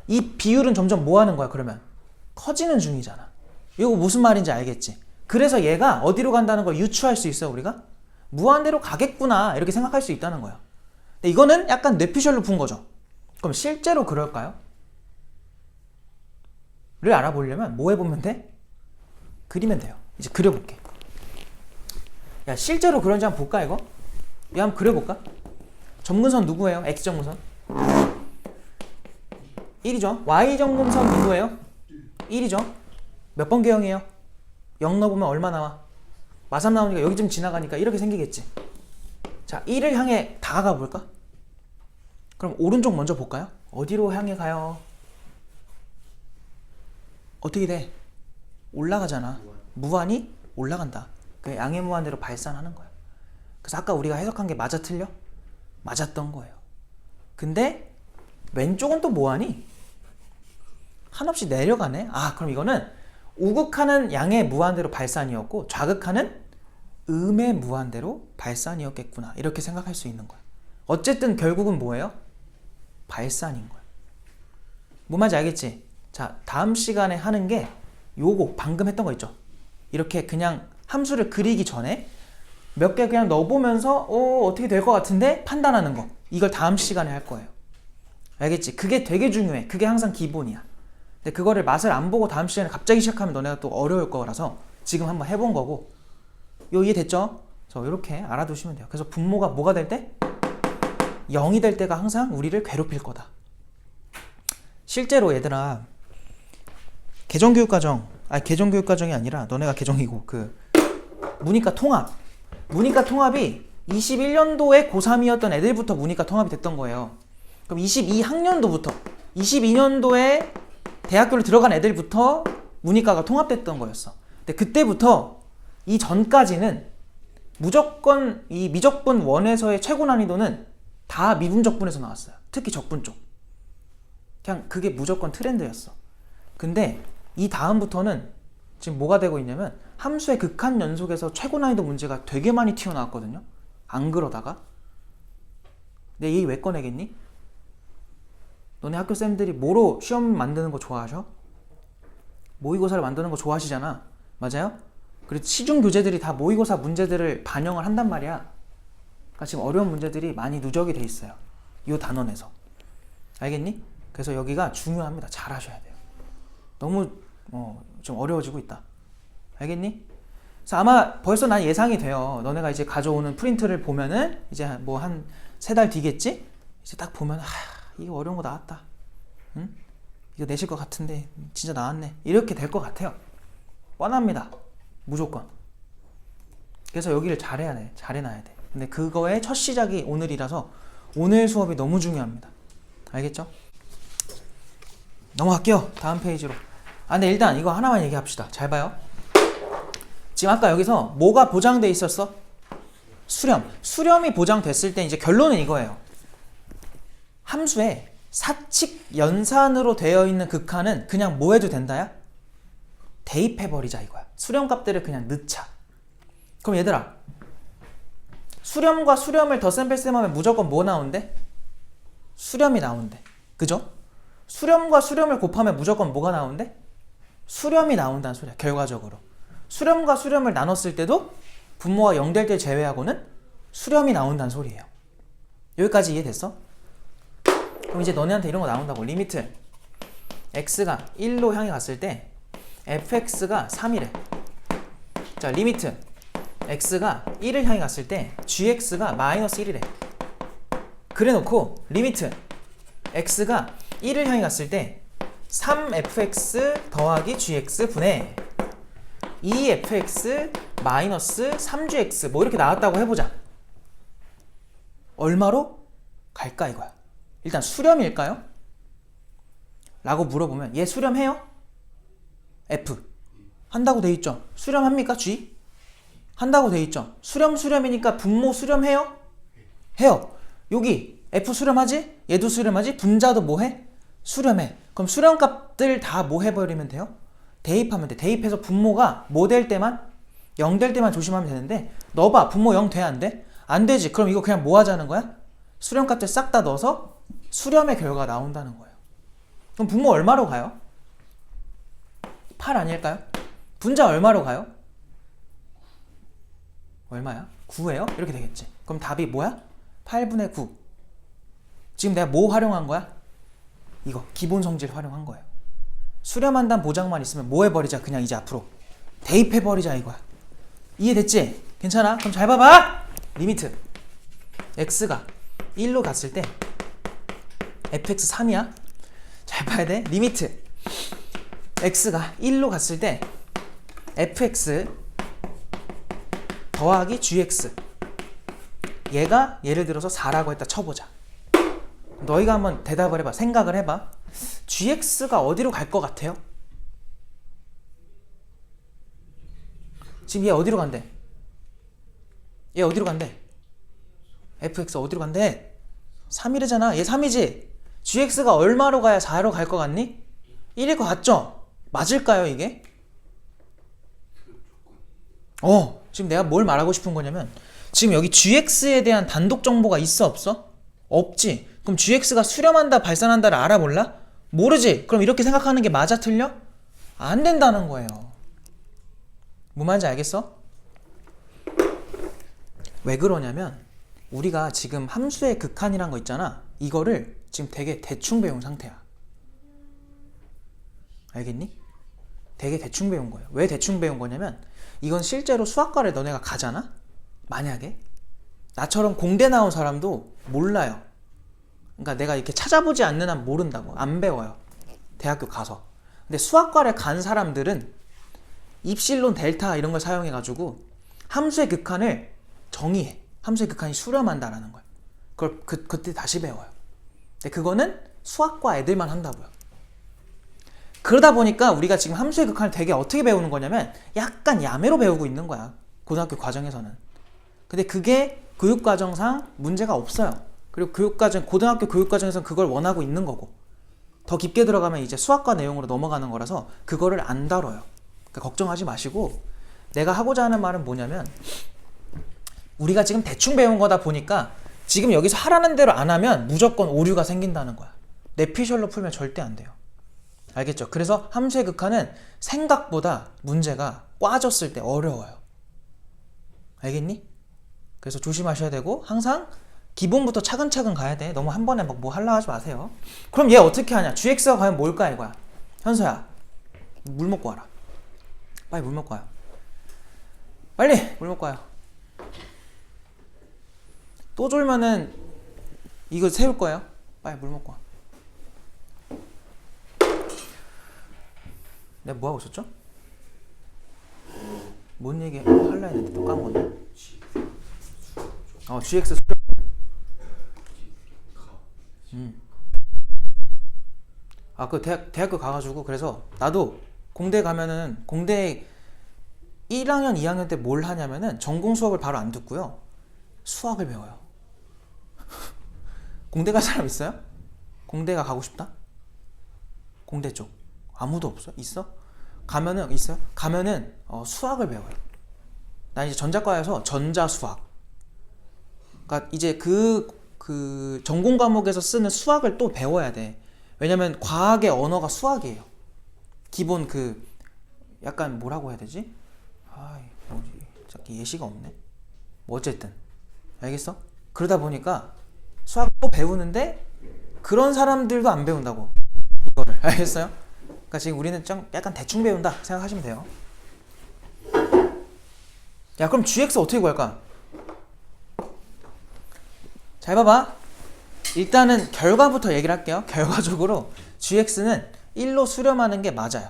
A: 이 비율은 점점 뭐 하는 거야? 그러면 커지는 중이잖아. 이거 무슨 말인지 알겠지? 그래서 얘가 어디로 간다는 걸 유추할 수 있어 우리가? 무한대로 가겠구나 이렇게 생각할 수 있다는 거야. 근데 이거는 약간 뇌피셜로 푼 거죠. 그럼 실제로 그럴까요? 를 알아보려면 뭐 해보면 돼? 그리면 돼요. 이제 그려볼게. 야 실제로 그런지 한번 볼까 이거? 이거 한번 그려볼까? 점근선 누구예요? X점근선 1이죠. Y점근선 누구예요? 1이죠. 몇 번 개형이에요? 0 넣어보면 얼마 나와? 마3 나오니까 여기쯤 지나가니까 이렇게 생기겠지. 자 1을 향해 다가가 볼까? 그럼 오른쪽 먼저 볼까요? 어디로 향해 가요? 어떻게 돼? 올라가잖아. 무한히 올라간다. 그 양의 무한대로 발산하는 거야. 그래서 아까 우리가 해석한 게 맞아 틀려? 맞았던 거예요. 근데 왼쪽은 또 뭐하니? 한없이 내려가네? 아 그럼 이거는 우극하는 양의 무한대로 발산이었고 좌극하는 음의 무한대로 발산이었겠구나 이렇게 생각할 수 있는 거야. 어쨌든 결국은 뭐예요? 발산인 거야. 뭔 말인지 알겠지? 자 다음 시간에 하는 게 요거 방금 했던 거 있죠? 이렇게 그냥 함수를 그리기 전에 몇 개 그냥 넣어보면서 어떻게 될 것 같은데 판단하는 거. 이걸 다음 시간에 할 거예요. 알겠지? 그게 되게 중요해. 그게 항상 기본이야. 근데 그거를 맛을 안 보고 다음 시간에 갑자기 시작하면 너네가 또 어려울 거라서 지금 한번 해본 거고. 요 이해됐죠? 그래서 이렇게 알아두시면 돼요. 그래서 분모가 뭐가 될 때? 0이 될 때가 항상 우리를 괴롭힐 거다. 실제로 얘들아 개정교육과정이 아니라 너네가 개정이고 그 문이과 통합이 21년도에 고3이었던 애들부터 문이과 통합이 됐던 거예요. 그럼 22학년도부터 22년도에 대학교를 들어간 애들부터 문이과가 통합됐던 거였어. 근데 그때부터 이 전까지는 무조건 이 미적분 1에서의 최고 난이도는 다 미분적분에서 나왔어요. 특히 적분 쪽. 그냥 그게 무조건 트렌드였어. 근데 이 다음부터는 지금 뭐가 되고 있냐면 함수의 극한 연속에서 최고 난이도 문제가 되게 많이 튀어나왔거든요. 안 그러다가 내 얘기 왜 꺼내겠니? 너네 학교 쌤들이 뭐로 시험 만드는 거 좋아하셔? 모의고사를 만드는 거 좋아하시잖아. 맞아요? 그리고 시중 교재들이 다 모의고사 문제들을 반영을 한단 말이야. 그러니까 지금 어려운 문제들이 많이 누적이 돼 있어요. 이 단원에서. 알겠니? 그래서 여기가 중요합니다. 잘 하셔야 돼요. 너무 좀 어려워지고 있다. 알겠니? 그래서 아마 벌써 난 예상이 돼요. 너네가 이제 가져오는 프린트를 보면은 이제 뭐 한 3달 뒤겠지? 이제 딱 보면 이거 어려운 거 나왔다. 응? 이거 내실 것 같은데 진짜 나왔네. 이렇게 될 것 같아요. 뻔합니다. 무조건. 그래서 여기를 잘해야 돼. 잘해놔야 돼. 근데 그거의 첫 시작이 오늘이라서 오늘 수업이 너무 중요합니다. 알겠죠? 넘어갈게요. 다음 페이지로. 근데 일단 이거 하나만 얘기합시다. 잘 봐요. 지금 아까 여기서 뭐가 보장돼 있었어? 수렴. 수렴이 보장됐을 때 이제 결론은 이거예요. 함수에 사칙 연산으로 되어 있는 극한은 그냥 뭐 해도 된다야? 대입해버리자 이거야. 수렴 값들을 그냥 넣자. 그럼 얘들아, 수렴과 수렴을 덧셈 뺄셈 하면 무조건 뭐 나온대? 수렴이 나온대. 그죠? 수렴과 수렴을 곱하면 무조건 뭐가 나온대? 수렴이 나온다는 소리야. 결과적으로. 수렴과 수렴을 나눴을 때도 분모가 0 될 때 제외하고는 수렴이 나온다는 소리예요. 여기까지 이해됐어? 그럼 이제 너네한테 이런 거 나온다고. 리미트 x가 1로 향해 갔을 때 fx가 3이래. 자, 리미트 x가 1을 향해 갔을 때 gx가 마이너스 1이래. 그래 놓고 리미트 x가 1을 향해 갔을 때 3fx 더하기 gx 분의 2fx 마이너스 3gx 뭐 이렇게 나왔다고 해보자. 얼마로 갈까 이거야. 일단 수렴일까요? 라고 물어보면 얘 수렴해요? F 한다고 돼 있죠. 수렴합니까? G 한다고 돼 있죠. 수렴이니까 분모 수렴해요? 해요. 여기 F 수렴하지? 얘도 수렴하지? 분자도 뭐해? 수렴해. 그럼 수렴값들 다 뭐 해버리면 돼요? 대입하면 돼. 대입해서 분모가 뭐 될 때만? 0 될 때만 조심하면 되는데 넣어봐. 분모 0 돼? 안 돼? 안 되지. 그럼 이거 그냥 뭐 하자는 거야? 수렴값들 싹 다 넣어서 수렴의 결과가 나온다는 거예요. 그럼 분모 얼마로 가요? 8 아닐까요? 분자 얼마로 가요? 얼마야? 9예요? 이렇게 되겠지. 그럼 답이 뭐야? 8분의 9. 지금 내가 뭐 활용한 거야? 이거 기본 성질 활용한 거예요. 수렴한다는 보장만 있으면 뭐 해버리자. 그냥 이제 앞으로 대입해버리자 이거야. 이해됐지? 괜찮아? 그럼 잘 봐봐. 리미트 x가 1로 갔을 때 fx 3이야. 잘 봐야 돼. 리미트 x가 1로 갔을 때 fx 더하기 gx 얘가 예를 들어서 4라고 했다 쳐보자. 너희가 한번 대답을 해봐. 생각을 해봐. gx가 어디로 갈 것 같아요? 지금 얘 어디로 간대? 얘 어디로 간대? fx 어디로 간대? 3이래잖아. 얘 3이지? gx가 얼마로 가야 4로 갈 것 같니? 1일 것 같죠? 맞을까요 이게? 지금 내가 뭘 말하고 싶은 거냐면 지금 여기 gx에 대한 단독 정보가 있어 없어? 없지. 그럼 gx가 수렴한다 발산한다를 알아 몰라? 모르지. 그럼 이렇게 생각하는 게 맞아 틀려? 안 된다는 거예요. 뭐 말인지 알겠어? 왜 그러냐면 우리가 지금 함수의 극한이란 거 있잖아. 이거를 지금 되게 대충 배운 상태야. 알겠니? 되게 대충 배운 거예요. 왜 대충 배운 거냐면 이건 실제로 수학과를 너네가 가잖아? 만약에 나처럼 공대 나온 사람도 몰라요. 그러니까 내가 이렇게 찾아보지 않는 한 모른다고. 안 배워요. 대학교 가서. 근데 수학과를 간 사람들은 입실론, 델타 이런 걸 사용해가지고 함수의 극한을 정의해. 함수의 극한이 수렴한다라는 거야. 그걸 그때 다시 배워요. 근데 그거는 수학과 애들만 한다고요. 그러다 보니까 우리가 지금 함수의 극한을 되게 어떻게 배우는 거냐면 약간 야매로 배우고 있는 거야. 고등학교 과정에서는. 근데 그게 교육과정상 문제가 없어요. 그리고 고등학교 교육과정에서는 그걸 원하고 있는 거고 더 깊게 들어가면 이제 수학과 내용으로 넘어가는 거라서 그거를 안 다뤄요. 그러니까 걱정하지 마시고 내가 하고자 하는 말은 뭐냐면 우리가 지금 대충 배운 거다 보니까 지금 여기서 하라는 대로 안 하면 무조건 오류가 생긴다는 거야. 내피셜로 풀면 절대 안 돼요. 알겠죠? 그래서 함수의 극한은 생각보다 문제가 꽈졌을 때 어려워요. 알겠니? 그래서 조심하셔야 되고 항상 기본부터 차근차근 가야 돼. 너무 한 번에 막 뭐 하려 하지 마세요. 그럼 얘 어떻게 하냐? gx가 과연 뭘까 이거야. 현서야 물 먹고 와라. 빨리 물 먹고 와요. 빨리 물 먹고 와요. 또 졸면은 이거 세울 거예요. 빨리 물 먹고 와. 내가 뭐 하고 있었죠? 뭔 얘기 할라 했는데 또 까먹었네. GX 수렴. 그 대학교 가가지고 그래서 나도 공대 가면은 공대 1학년, 2학년 때 뭘 하냐면은 전공 수업을 바로 안 듣고요. 수학을 배워요. 공대 갈 사람 있어요? 공대가 가고 싶다? 공대 쪽 아무도 없어? 있어? 가면은 있어요? 가면은 수학을 배워요. 난 이제 전자과에서 전자 수학. 그러니까 이제 그 전공 과목에서 쓰는 수학을 또 배워야 돼. 왜냐면 과학의 언어가 수학이에요. 기본 그 약간 뭐라고 해야 되지? 뭐지? 자기 예시가 없네. 뭐 어쨌든 알겠어? 그러다 보니까 수학도 배우는데 그런 사람들도 안 배운다고 이거를. 알겠어요? 그러니까 지금 우리는 좀 약간 대충 배운다 생각하시면 돼요. 야, 그럼 GX 어떻게 구할까? 잘 봐봐. 일단은 결과부터 얘기를 할게요. 결과적으로 GX는 1로 수렴하는 게 맞아요.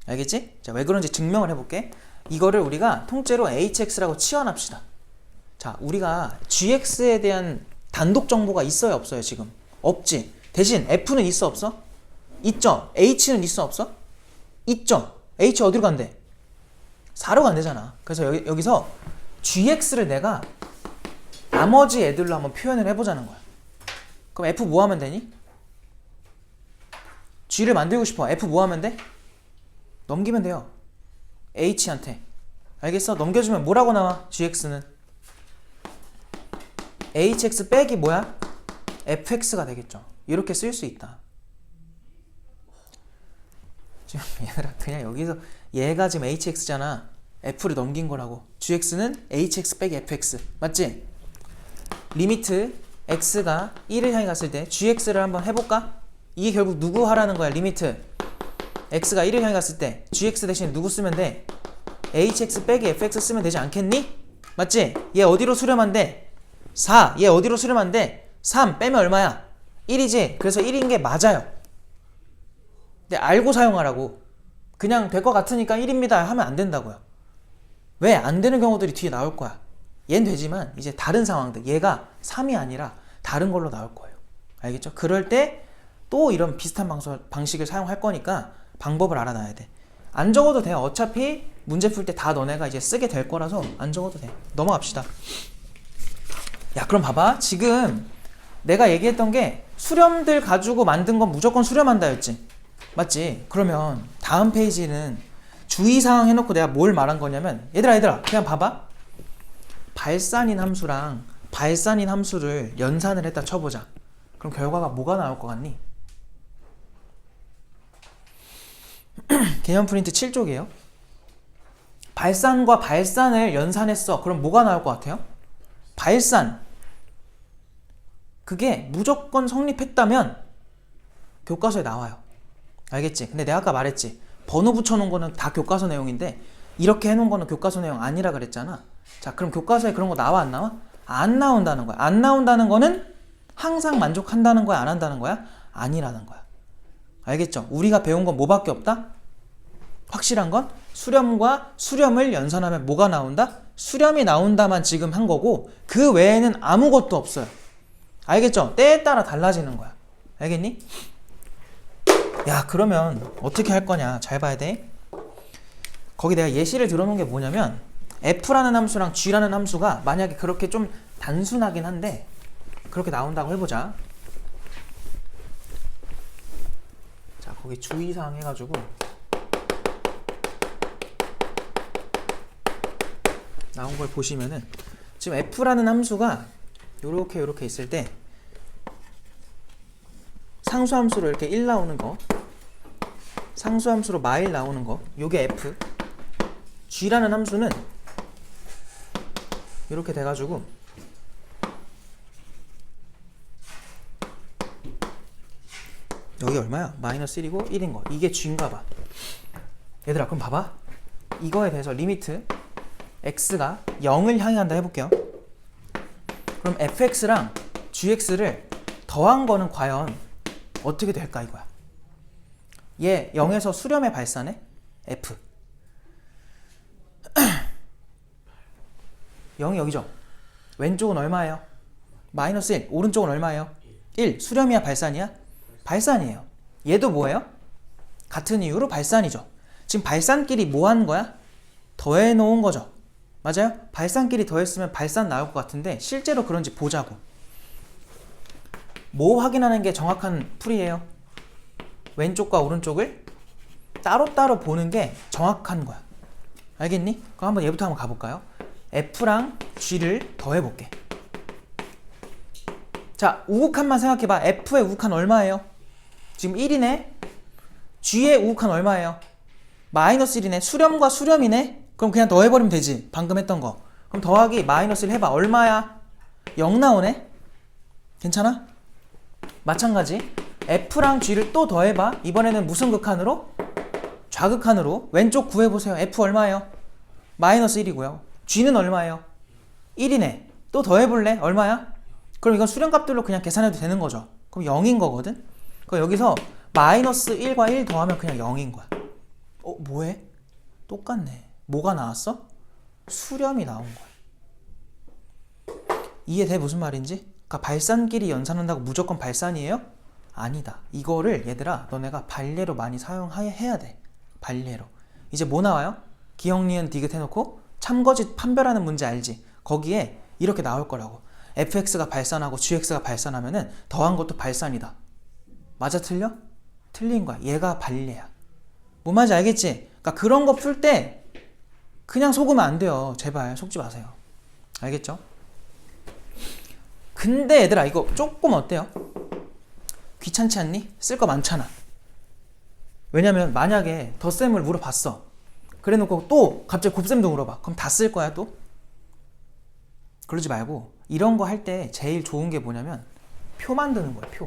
A: 알겠지? 자, 왜 그런지 증명을 해볼게. 이거를 우리가 통째로 HX라고 치환합시다. 자, 우리가 GX에 대한 단독 정보가 있어요, 없어요, 지금? 없지. 대신 F는 있어, 없어? 있죠. H는 있어, 없어? 있죠. H 어디로 간대? 4로 간대잖아. 그래서 여기서 GX를 내가 나머지 애들로 한번 표현을 해보자는 거야. 그럼 F 뭐 하면 되니? G를 만들고 싶어. F 뭐 하면 돼? 넘기면 돼요. H한테. 알겠어? 넘겨주면 뭐라고 나와? GX는 HX 빼기 뭐야? FX가 되겠죠. 이렇게 쓸 수 있다. 지금 얘들아, 그냥 여기서 얘가 지금 HX잖아. F를 넘긴 거라고. GX는 HX 빼기 FX. 맞지? 리미트 X가 1을 향해 갔을 때 GX를 한번 해볼까? 이게 결국 누구 하라는 거야? 리미트 X가 1을 향해 갔을 때 GX 대신 누구 쓰면 돼? HX 빼기 FX 쓰면 되지 않겠니? 맞지? 얘 어디로 수렴한대? 4. 얘 어디로 수렴한대? 3 빼면 얼마야? 1이지? 그래서 1인 게 맞아요. 근데 알고 사용하라고. 그냥 될 것 같으니까 1입니다 하면 안 된다고요. 왜? 안 되는 경우들이 뒤에 나올 거야. 얘는 되지만 이제 다른 상황들, 얘가 3이 아니라 다른 걸로 나올 거예요. 알겠죠? 그럴 때 또 이런 비슷한 방식을 사용할 거니까 방법을 알아놔야 돼. 안 적어도 돼요. 어차피 문제 풀 때 다 너네가 이제 쓰게 될 거라서 안 적어도 돼. 넘어갑시다. 야, 그럼 봐봐. 지금 내가 얘기했던 게 수렴들 가지고 만든 건 무조건 수렴한다 였지. 맞지? 그러면 다음 페이지는 주의사항 해놓고 내가 뭘 말한 거냐면, 얘들아 그냥 봐봐. 발산인 함수랑 발산인 함수를 연산을 했다 쳐보자. 그럼 결과가 뭐가 나올 것 같니? 개념 프린트 7쪽이에요. 발산과 발산을 연산했어. 그럼 뭐가 나올 것 같아요? 발산. 그게 무조건 성립했다면 교과서에 나와요. 알겠지? 근데 내가 아까 말했지. 번호 붙여놓은 거는 다 교과서 내용인데 이렇게 해놓은 거는 교과서 내용 아니라 그랬잖아. 자, 그럼 교과서에 그런 거 나와 안 나와? 안 나온다는 거야. 안 나온다는 거는 항상 만족한다는 거야, 안 한다는 거야? 아니라는 거야. 알겠죠? 우리가 배운 건 뭐밖에 없다? 확실한 건 수렴과 수렴을 연산하면 뭐가 나온다? 수렴이 나온다만 지금 한 거고 그 외에는 아무것도 없어요. 알겠죠? 때에 따라 달라지는 거야. 알겠니? 야, 그러면 어떻게 할 거냐? 잘 봐야 돼. 거기 내가 예시를 들어놓은 게 뭐냐면 F라는 함수랑 G라는 함수가 만약에 그렇게 좀 단순하긴 한데 그렇게 나온다고 해보자. 자, 거기 주의사항 해가지고 나온 걸 보시면은 지금 F라는 함수가 요렇게 있을 때 상수함수로 이렇게 1 나오는 거, 상수함수로 마일 나오는 거, 요게 F. G라는 함수는 이렇게 돼가지고 여기 얼마야? 마이너스 1이고 1인 거. 이게 G인가 봐. 얘들아, 그럼 봐봐. 이거에 대해서 리미트 x가 0을 향해 간다 해볼게요. 그럼 fx랑 gx를 더한 거는 과연 어떻게 될까 이거야. 얘 0에서 수렴의 발산에 f 0이 여기죠. 왼쪽은 얼마예요? 마이너스 1. 오른쪽은 얼마예요? 1. 수렴이야 발산이야? 발산이에요. 얘도 뭐예요? 같은 이유로 발산이죠. 지금 발산끼리 뭐 하는 거야? 더해 놓은 거죠. 맞아요? 발산끼리 더했으면 발산 나올 것 같은데 실제로 그런지 보자고. 뭐 확인하는 게 정확한 풀이에요? 왼쪽과 오른쪽을 따로따로 보는 게 정확한 거야. 알겠니? 그럼 한번 얘부터 한번 가볼까요? F랑 G를 더해볼게. 자, 우극한만 생각해봐. F의 우극한 얼마예요? 지금 1이네? G의 우극한 얼마예요? 마이너스 1이네. 수렴과 수렴이네? 그럼 그냥 더해버리면 되지. 방금 했던 거. 그럼 더하기 마이너스 1 해봐. 얼마야? 0 나오네? 괜찮아? 마찬가지. F랑 G를 또 더해봐. 이번에는 무슨 극한으로? 좌극한으로. 왼쪽 구해보세요. F 얼마예요? 마이너스 1이고요. G는 얼마예요? 1이네. 또 더해볼래? 얼마야? 그럼 이건 수렴값들로 그냥 계산해도 되는 거죠. 그럼 0인 거거든? 그럼 여기서 마이너스 1과 1 더하면 그냥 0인 거야. 뭐해? 똑같네. 뭐가 나왔어? 수렴이 나온 거야. 이해돼? 무슨 말인지? 그러니까 발산끼리 연산한다고 무조건 발산이에요? 아니다. 이거를 얘들아 너네가 발례로 많이 사용해야 돼. 발례로. 이제 뭐 나와요? 기억, 니은, 디귿 해놓고 참거짓 판별하는 문제 알지? 거기에 이렇게 나올 거라고. fx가 발산하고 gx가 발산하면은 더한 것도 발산이다. 맞아 틀려? 틀린 거야. 얘가 발례야. 뭐 말인지 알겠지? 그러니까 그런 거 풀 때 그냥 속으면 안 돼요. 제발 속지 마세요. 알겠죠? 근데 얘들아 이거 조금 어때요? 귀찮지 않니? 쓸 거 많잖아. 왜냐면 만약에 덧셈을 물어봤어. 그래놓고 또 갑자기 곱셈도 물어봐. 그럼 다 쓸 거야 또? 그러지 말고 이런 거 할 때 제일 좋은 게 뭐냐면 표 만드는 거야. 표.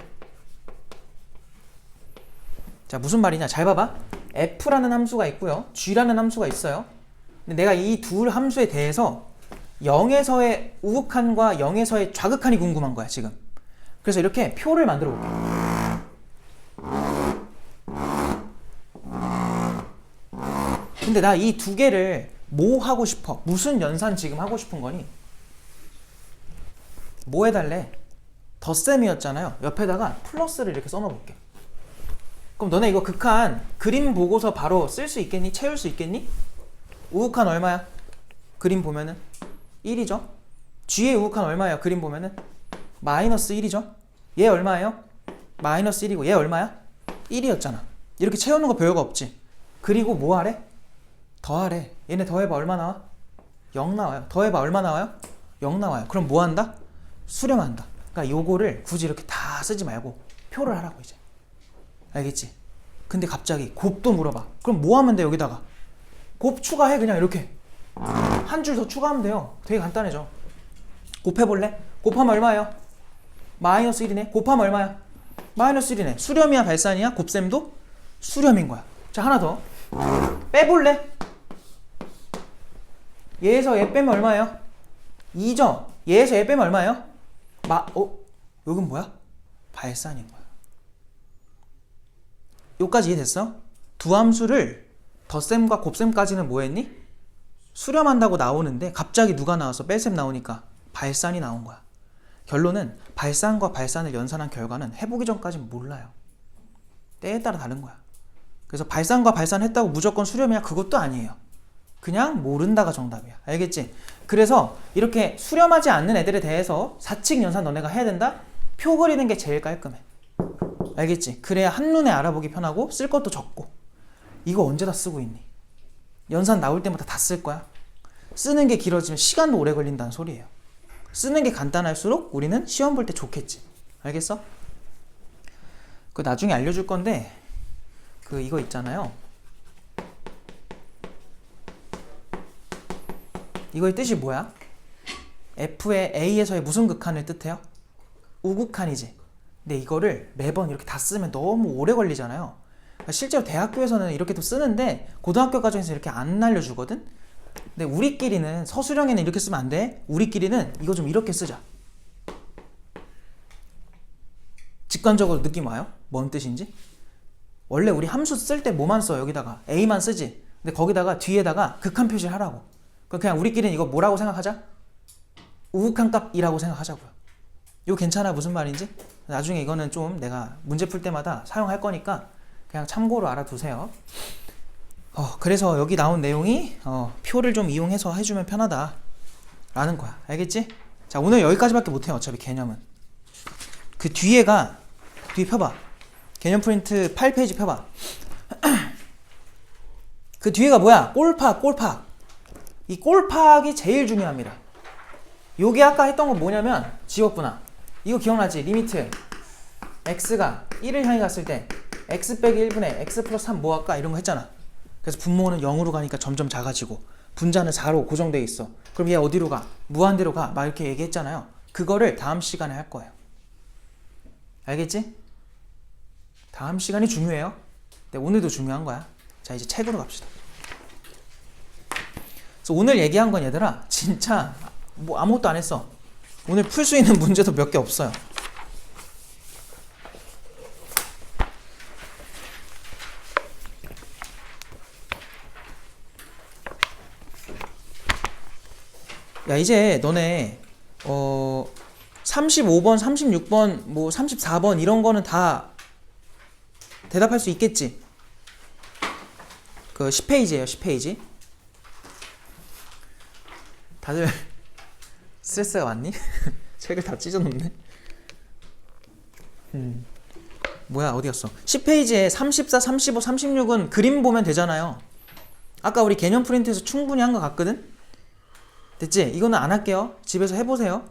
A: 자 무슨 말이냐 잘 봐봐. f라는 함수가 있고요. g라는 함수가 있어요. 근데 내가 이 두 함수에 대해서 0에서의 우극한과 0에서의 좌극한이 궁금한 거야 지금. 그래서 이렇게 표를 만들어 볼게. 근데 나 이 두 개를 뭐 하고 싶어? 무슨 연산 지금 하고 싶은 거니? 뭐 해달래? 덧셈이었잖아요. 옆에다가 플러스를 이렇게 써놓을게. 그럼 너네 이거 극한 그림 보고서 바로 쓸 수 있겠니? 채울 수 있겠니? 우극한 얼마야? 그림 보면은 1이죠. G의 우극한 얼마예요? 그림 보면은 마이너스 1이죠. 얘 얼마예요? 마이너스 1이고 얘 얼마야? 1이었잖아. 이렇게 채우는 거 별거 없지. 그리고 뭐 하래? 더하래. 얘네 더해봐 얼마 나와? 0 나와요. 더해봐 얼마 나와요? 0 나와요. 그럼 뭐 한다? 수렴한다. 그러니까 요거를 굳이 이렇게 다 쓰지 말고 표를 하라고 이제. 알겠지? 근데 갑자기 곱도 물어봐. 그럼 뭐 하면 돼 여기다가? 곱 추가해 그냥 이렇게. 한 줄 더 추가하면 돼요. 되게 간단해져. 곱해볼래? 곱하면 얼마예요? 마이너스 1이네. 곱하면 얼마야? 마이너스 1이네. 수렴이야 발산이야? 곱셈도? 수렴인 거야. 자 하나 더. 빼볼래? 얘에서 얘 빼면 얼마예요? 2죠? 얘에서 얘 빼면 얼마예요? 여긴 뭐야? 발산인 거야. 여기까지 이해됐어? 두 함수를 덧셈과 곱셈까지는 뭐 했니? 수렴한다고 나오는데 갑자기 누가 나와서 뺄셈 나오니까 발산이 나온 거야. 결론은 발산과 발산을 연산한 결과는 해보기 전까지는 몰라요. 때에 따라 다른 거야. 그래서 발산과 발산했다고 무조건 수렴이야? 그것도 아니에요. 그냥 모른다가 정답이야. 알겠지? 그래서 이렇게 수렴하지 않는 애들에 대해서 사칙 연산 너네가 해야 된다? 표 그리는 게 제일 깔끔해. 알겠지? 그래야 한눈에 알아보기 편하고 쓸 것도 적고. 이거 언제 다 쓰고 있니? 연산 나올 때마다 다 쓸 거야. 쓰는 게 길어지면 시간도 오래 걸린다는 소리예요. 쓰는 게 간단할수록 우리는 시험 볼 때 좋겠지. 알겠어? 그 나중에 알려줄 건데 이거 있잖아요. 이거의 뜻이 뭐야? F의 A에서의 무슨 극한을 뜻해요? 우극한이지. 근데 이거를 매번 이렇게 다 쓰면 너무 오래 걸리잖아요. 실제로 대학교에서는 이렇게 또 쓰는데 고등학교 과정에서 이렇게 안 알려주거든? 근데 우리끼리는 서술형에는 이렇게 쓰면 안 돼. 우리끼리는 이거 좀 이렇게 쓰자. 직관적으로 느낌 와요? 뭔 뜻인지? 원래 우리 함수 쓸 때 뭐만 써? 여기다가 a만 쓰지. 근데 거기다가 뒤에다가 극한 표시를 하라고. 그냥 우리끼리는 이거 뭐라고 생각하자? 우극한 값이라고 생각하자고요. 이거 괜찮아? 무슨 말인지? 나중에 이거는 좀 내가 문제 풀 때마다 사용할 거니까 그냥 참고로 알아두세요. 그래서 여기 나온 내용이 표를 좀 이용해서 해주면 편하다 라는 거야. 알겠지? 자, 오늘 여기까지밖에 못해요. 어차피 개념은. 그 뒤에 펴봐. 개념 프린트 8페이지 펴봐. 그 뒤에가 뭐야? 꼴팍. 이 꼴팍이 제일 중요합니다. 요게 아까 했던 건 뭐냐면 지웠구나. 이거 기억나지? 리미트 x가 1을 향해 갔을 때 x 빼기 1분의 x 플러스 3 뭐 할까? 이런 거 했잖아. 그래서 분모는 0으로 가니까 점점 작아지고 분자는 4로 고정돼 있어. 그럼 얘 어디로 가? 무한대로 가. 막 이렇게 얘기했잖아요. 그거를 다음 시간에 할 거예요. 알겠지? 다음 시간이 중요해요. 근데 오늘도 중요한 거야. 자, 이제 책으로 갑시다. 그래서 오늘 얘기한 건 얘들아 진짜 뭐 아무것도 안 했어. 오늘 풀 수 있는 문제도 몇 개 없어요. 야, 이제 너네 35번, 36번, 뭐 34번 이런 거는 다 대답할 수 있겠지? 그 10페이지예요, 10페이지. 다들 스트레스가 많니? 책을 다 찢어놓네. 뭐야, 어디 갔어? 10페이지에 34, 35, 36은 그림 보면 되잖아요. 아까 우리 개념 프린트에서 충분히 한 것 같거든? 됐지? 이거는 안 할게요. 집에서 해보세요.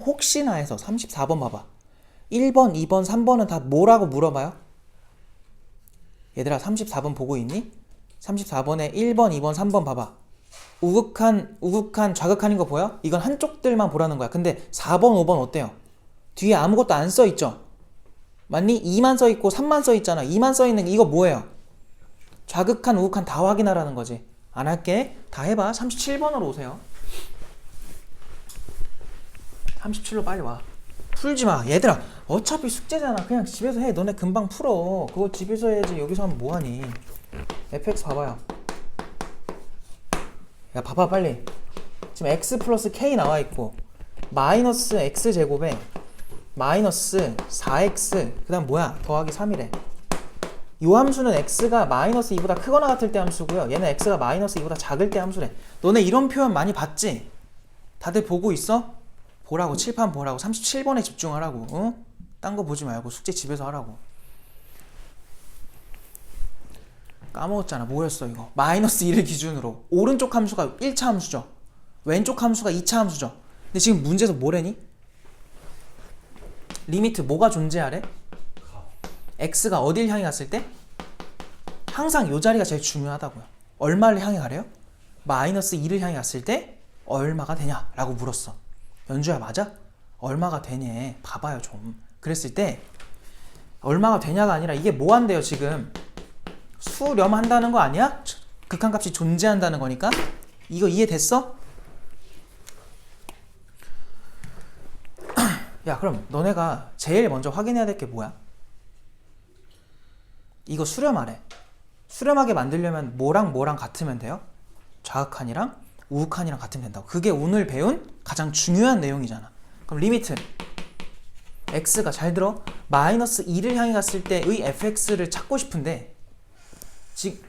A: 혹시나 해서 34번 봐봐. 1번, 2번, 3번은 다 뭐라고 물어봐요? 얘들아 34번 보고 있니? 34번에 1번, 2번, 3번 봐봐. 우극한, 좌극한인 거 보여? 이건 한쪽들만 보라는 거야. 근데 4번, 5번 어때요? 뒤에 아무것도 안 써있죠? 맞니? 2만 써있고 3만 써있잖아. 2만 써있는 이거 뭐예요? 좌극한, 우극한 다 확인하라는 거지. 안 할게. 다 해봐. 37번으로 오세요. 37로 빨리 와. 풀지 마. 얘들아, 어차피 숙제잖아. 그냥 집에서 해. 너네 금방 풀어. 그거 집에서 해야지. 여기서 하면 뭐하니? fx 봐봐요. 야, 봐봐 빨리. 지금 x 플러스 k 나와 있고 마이너스 x 제곱에 마이너스 4x 그 다음 뭐야? 더하기 3이래. 요 함수는 x가 마이너스 2보다 크거나 같을 때 함수고요. 얘는 x가 마이너스 2보다 작을 때 함수래. 너네 이런 표현 많이 봤지? 다들 보고 있어? 보라고. 칠판 보라고. 37번에 집중하라고. 어? 딴 거 보지 말고 숙제 집에서 하라고. 까먹었잖아. 뭐였어 이거? 마이너스 1을 기준으로 오른쪽 함수가 1차 함수죠. 왼쪽 함수가 2차 함수죠. 근데 지금 문제에서 뭐래니? 리미트 뭐가 존재하래? x가 어딜 향해 갔을 때? 항상 이 자리가 제일 중요하다고요. 얼마를 향해 가래요? 마이너스 2를 향해 갔을 때 얼마가 되냐? 라고 물었어. 연주야 맞아? 얼마가 되냐? 봐봐요 좀. 그랬을 때 얼마가 되냐가 아니라 이게 뭐 한대요 지금? 수렴한다는 거 아니야? 극한값이 존재한다는 거니까. 이거 이해됐어? 야, 그럼 너네가 제일 먼저 확인해야 될 게 뭐야? 이거 수렴하래. 수렴하게 만들려면 뭐랑 같으면 돼요? 좌극한이랑 우극한이랑 같으면 된다고. 그게 오늘 배운 가장 중요한 내용이잖아. 그럼 리미트 x가, 잘 들어, 마이너스 2를 향해 갔을 때의 fx를 찾고 싶은데,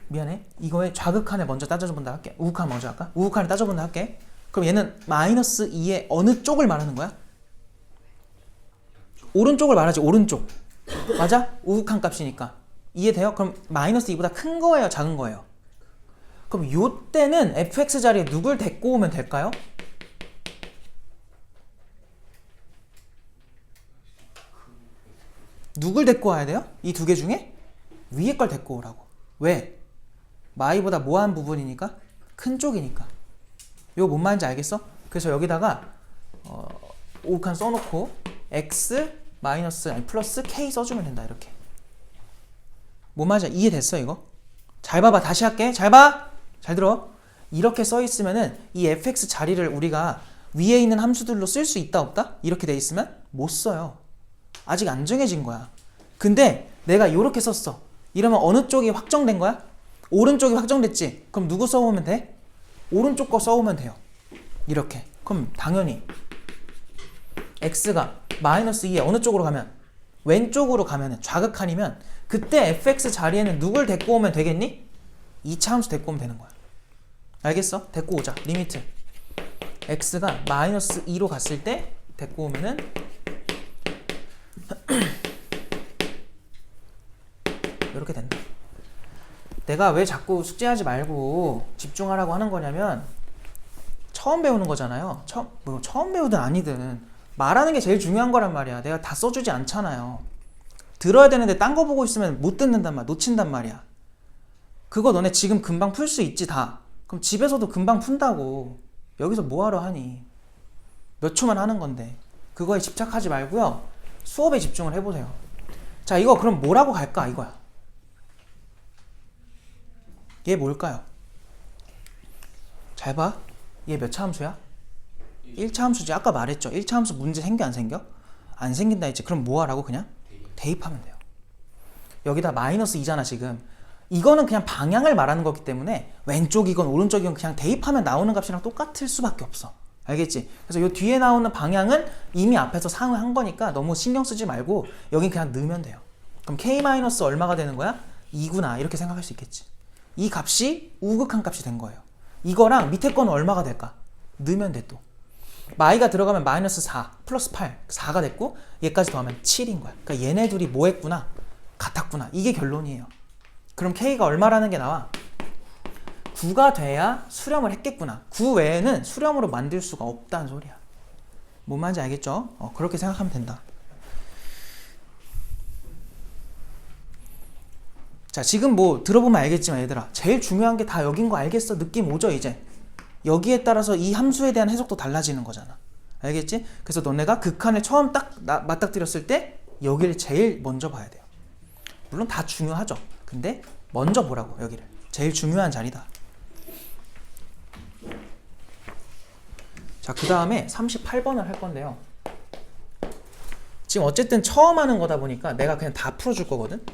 A: 미안해, 이거의 좌극한을 먼저 따져본다 할게. 우극한 먼저 할까? 우극한을 따져본다 할게. 그럼 얘는 마이너스 2의 어느 쪽을 말하는 거야? 오른쪽을 말하지. 오른쪽. 맞아? 우극한 값이니까. 이해돼요? 그럼 마이너스 2보다 큰 거예요? 작은 거예요? 그럼 요때는 fx 자리에 누굴 데리고 오면 될까요? 누굴 데리고 와야 돼요? 이 두 개 중에? 위에 걸 데리고 오라고. 왜? 마이보다 뭐한 부분이니까? 큰 쪽이니까. 이거 뭔 말인지 알겠어? 그래서 여기다가 우극한 써놓고 x 마이너스 아니 플러스 k 써주면 된다. 이렇게. 뭔 말인지 이해됐어 이거? 잘 봐봐. 다시 할게. 잘 봐. 잘 들어. 이렇게 써 있으면은 이 fx 자리를 우리가 위에 있는 함수들로 쓸 수 있다 없다? 이렇게 돼 있으면 못 써요. 아직 안 정해진 거야. 근데 내가 이렇게 썼어. 이러면 어느 쪽이 확정된 거야? 오른쪽이 확정됐지? 그럼 누구 써오면 돼? 오른쪽 거 써오면 돼요. 이렇게. 그럼 당연히 x가 마이너스 2에 어느 쪽으로 가면? 왼쪽으로 가면은 좌극한이면 그때 fx 자리에는 누굴 데리고 오면 되겠니? 2차 함수 데리고 오면 되는 거야. 알겠어? 데리고 오자. 리미트 x가 마이너스 2로 갔을 때 데리고 오면은 이렇게 된다. 내가 왜 자꾸 숙제하지 말고 집중하라고 하는 거냐면 처음 배우는 거잖아요. 처음 배우든 아니든 말하는 게 제일 중요한 거란 말이야. 내가 다 써주지 않잖아요. 들어야 되는데 딴 거 보고 있으면 못 듣는단 말이야. 놓친단 말이야. 그거 너네 지금 금방 풀 수 있지 다. 그럼 집에서도 금방 푼다고. 여기서 뭐하러 하니? 몇 초만 하는 건데. 그거에 집착하지 말고요. 수업에 집중을 해보세요. 자, 이거 그럼 뭐라고 갈까 이거야. 얘 뭘까요? 잘 봐. 얘 몇 차 함수야? 1차 함수지. 아까 말했죠. 1차 함수 문제 생겨 안 생겨? 안 생긴다 했지. 그럼 뭐 하라고 그냥? 대입하면 돼요. 여기다 마이너스 2잖아 지금. 이거는 그냥 방향을 말하는 거기 때문에 왼쪽이건 오른쪽이건 그냥 대입하면 나오는 값이랑 똑같을 수밖에 없어. 알겠지? 그래서 요 뒤에 나오는 방향은 이미 앞에서 상응한 거니까 너무 신경 쓰지 말고 여긴 그냥 넣으면 돼요. 그럼 k 마이너스 얼마가 되는 거야? 2구나 이렇게 생각할 수 있겠지. 이 값이 우극한 값이 된 거예요. 이거랑 밑에 거는 얼마가 될까? 넣으면 돼 또. 마이가 들어가면 마이너스 4 플러스 8 4가 됐고 얘까지 더하면 7인 거야. 그러니까 얘네 둘이 뭐 했구나? 같았구나. 이게 결론이에요. 그럼 k가 얼마라는 게 나와? 9가 돼야 수렴을 했겠구나. 9 외에는 수렴으로 만들 수가 없다는 소리야. 뭔 말인지 알겠죠? 그렇게 생각하면 된다. 자, 지금 뭐 들어보면 알겠지만 얘들아 제일 중요한 게 다 여긴 거 알겠어? 느낌 오죠 이제? 여기에 따라서 이 함수에 대한 해석도 달라지는 거잖아. 알겠지? 그래서 너네가 극한을 처음 딱 맞닥뜨렸을 때 여기를 제일 먼저 봐야 돼요. 물론 다 중요하죠. 근데 먼저 보라고 여기를. 제일 중요한 자리다. 자, 그 다음에 38번을 할 건데요. 지금 어쨌든 처음 하는 거다 보니까 내가 그냥 다 풀어줄 거거든.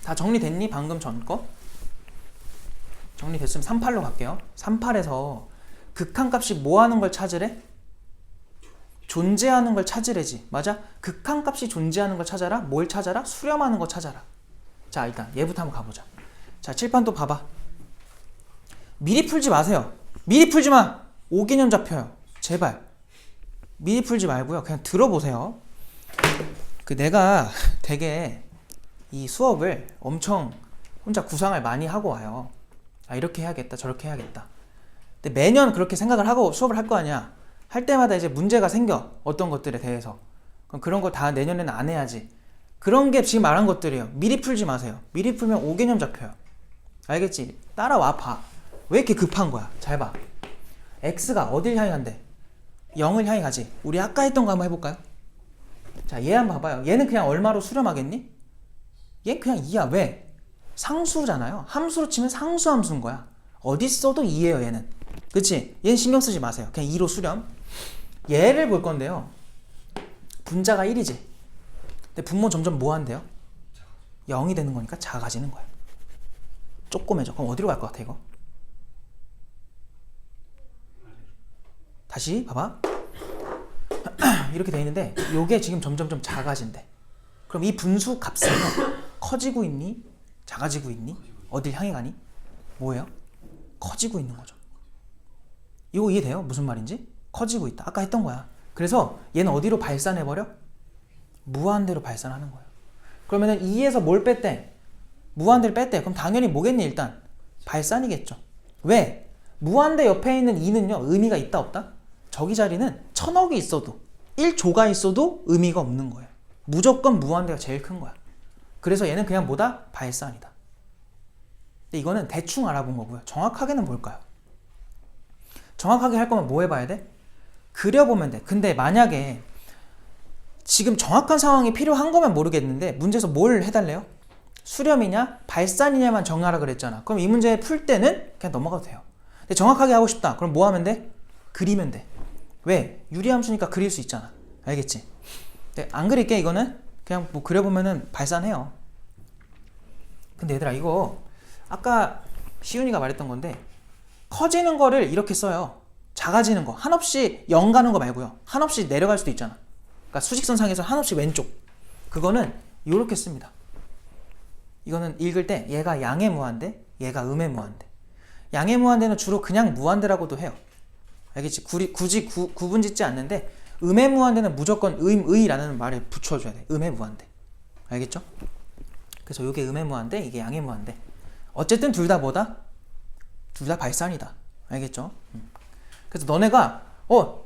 A: 다 정리됐니? 방금 전 거? 정리됐으면 38로 갈게요. 38에서 극한값이 뭐 하는 걸 찾으래? 존재하는 걸 찾으래지. 맞아? 극한값이 존재하는 걸 찾아라. 뭘 찾아라? 수렴하는 거 찾아라. 자, 일단 얘부터 한번 가보자. 자, 칠판 또 봐봐. 미리 풀지 마세요. 미리 풀지 마. 5개념 잡혀요. 제발. 미리 풀지 말고요. 그냥 들어보세요. 내가 되게 이 수업을 엄청 혼자 구상을 많이 하고 와요. 아, 이렇게 해야겠다, 저렇게 해야겠다. 근데 매년 그렇게 생각을 하고 수업을 할 거 아니야. 할 때마다 이제 문제가 생겨. 어떤 것들에 대해서. 그럼 그런 거 다 내년에는 안 해야지. 그런 게 지금 말한 것들이에요. 미리 풀지 마세요. 미리 풀면 5개념 잡혀요. 알겠지? 따라와 봐. 왜 이렇게 급한 거야? 잘 봐. x가 어딜 향해 간대? 0을 향해 가지. 우리 아까 했던 거 한번 해볼까요? 자, 얘 한번 봐봐요. 얘는 그냥 얼마로 수렴하겠니? 얘 그냥 2야. 왜? 상수잖아요. 함수로 치면 상수 함수인 거야. 어디 써도 2예요 얘는. 그치? 얘는 신경 쓰지 마세요. 그냥 2로 수렴. 얘를 볼 건데요. 분자가 1이지. 근데 분모 점점 뭐 한대요? 0이 되는 거니까 작아지는 거야. 조그매져. 그럼 어디로 갈 것 같아 이거? 다시 봐봐. 이렇게 돼 있는데 요게 지금 점점 좀 작아진대. 그럼 이 분수 값은 커지고 있니? 작아지고 있니? 어딜 향해 가니? 뭐예요? 커지고 있는 거죠. 이거 이해돼요? 무슨 말인지? 커지고 있다. 아까 했던 거야. 그래서 얘는 어디로 발산해버려? 무한대로 발산하는 거예요. 그러면은 2에서 뭘 뺐대? 무한대를 뺐대. 그럼 당연히 뭐겠니 일단? 발산이겠죠. 왜? 무한대 옆에 있는 2는요 의미가 있다 없다? 저기 자리는 1000억이 있어도 1조가 있어도 의미가 없는 거예요. 무조건 무한대가 제일 큰 거야. 그래서 얘는 그냥 뭐다? 발산이다. 근데 이거는 대충 알아본 거고요. 정확하게는 뭘까요? 정확하게 할 거면 뭐 해봐야 돼? 그려보면 돼. 근데 만약에 지금 정확한 상황이 필요한 거면 모르겠는데 문제에서 뭘 해달래요? 수렴이냐 발산이냐만 정하라 그랬잖아. 그럼 이 문제 풀 때는 그냥 넘어가도 돼요. 근데 정확하게 하고 싶다. 그럼 뭐 하면 돼? 그리면 돼. 왜? 유리함수니까 그릴 수 있잖아. 알겠지? 근데 안 그릴게. 이거는 그냥 뭐 그려보면은 발산해요. 근데 얘들아 이거 아까 시윤이가 말했던 건데 커지는 거를 이렇게 써요. 작아지는 거 한없이 0 가는 거 말고요. 한없이 내려갈 수도 있잖아. 그러니까 수직선상에서 한없이 왼쪽. 그거는 이렇게 씁니다. 이거는 읽을 때 얘가 양의 무한대, 얘가 음의 무한대. 양의 무한대는 주로 그냥 무한대라고도 해요. 알겠지? 굳이 구분 짓지 않는데 음의 무한대는 무조건 의라는 말에 붙여줘야 돼. 음의 무한대. 알겠죠? 그래서 이게 음의 무한대, 이게 양의 무한대. 어쨌든 둘 다 뭐다? 둘 다 발산이다. 알겠죠? 그래서 너네가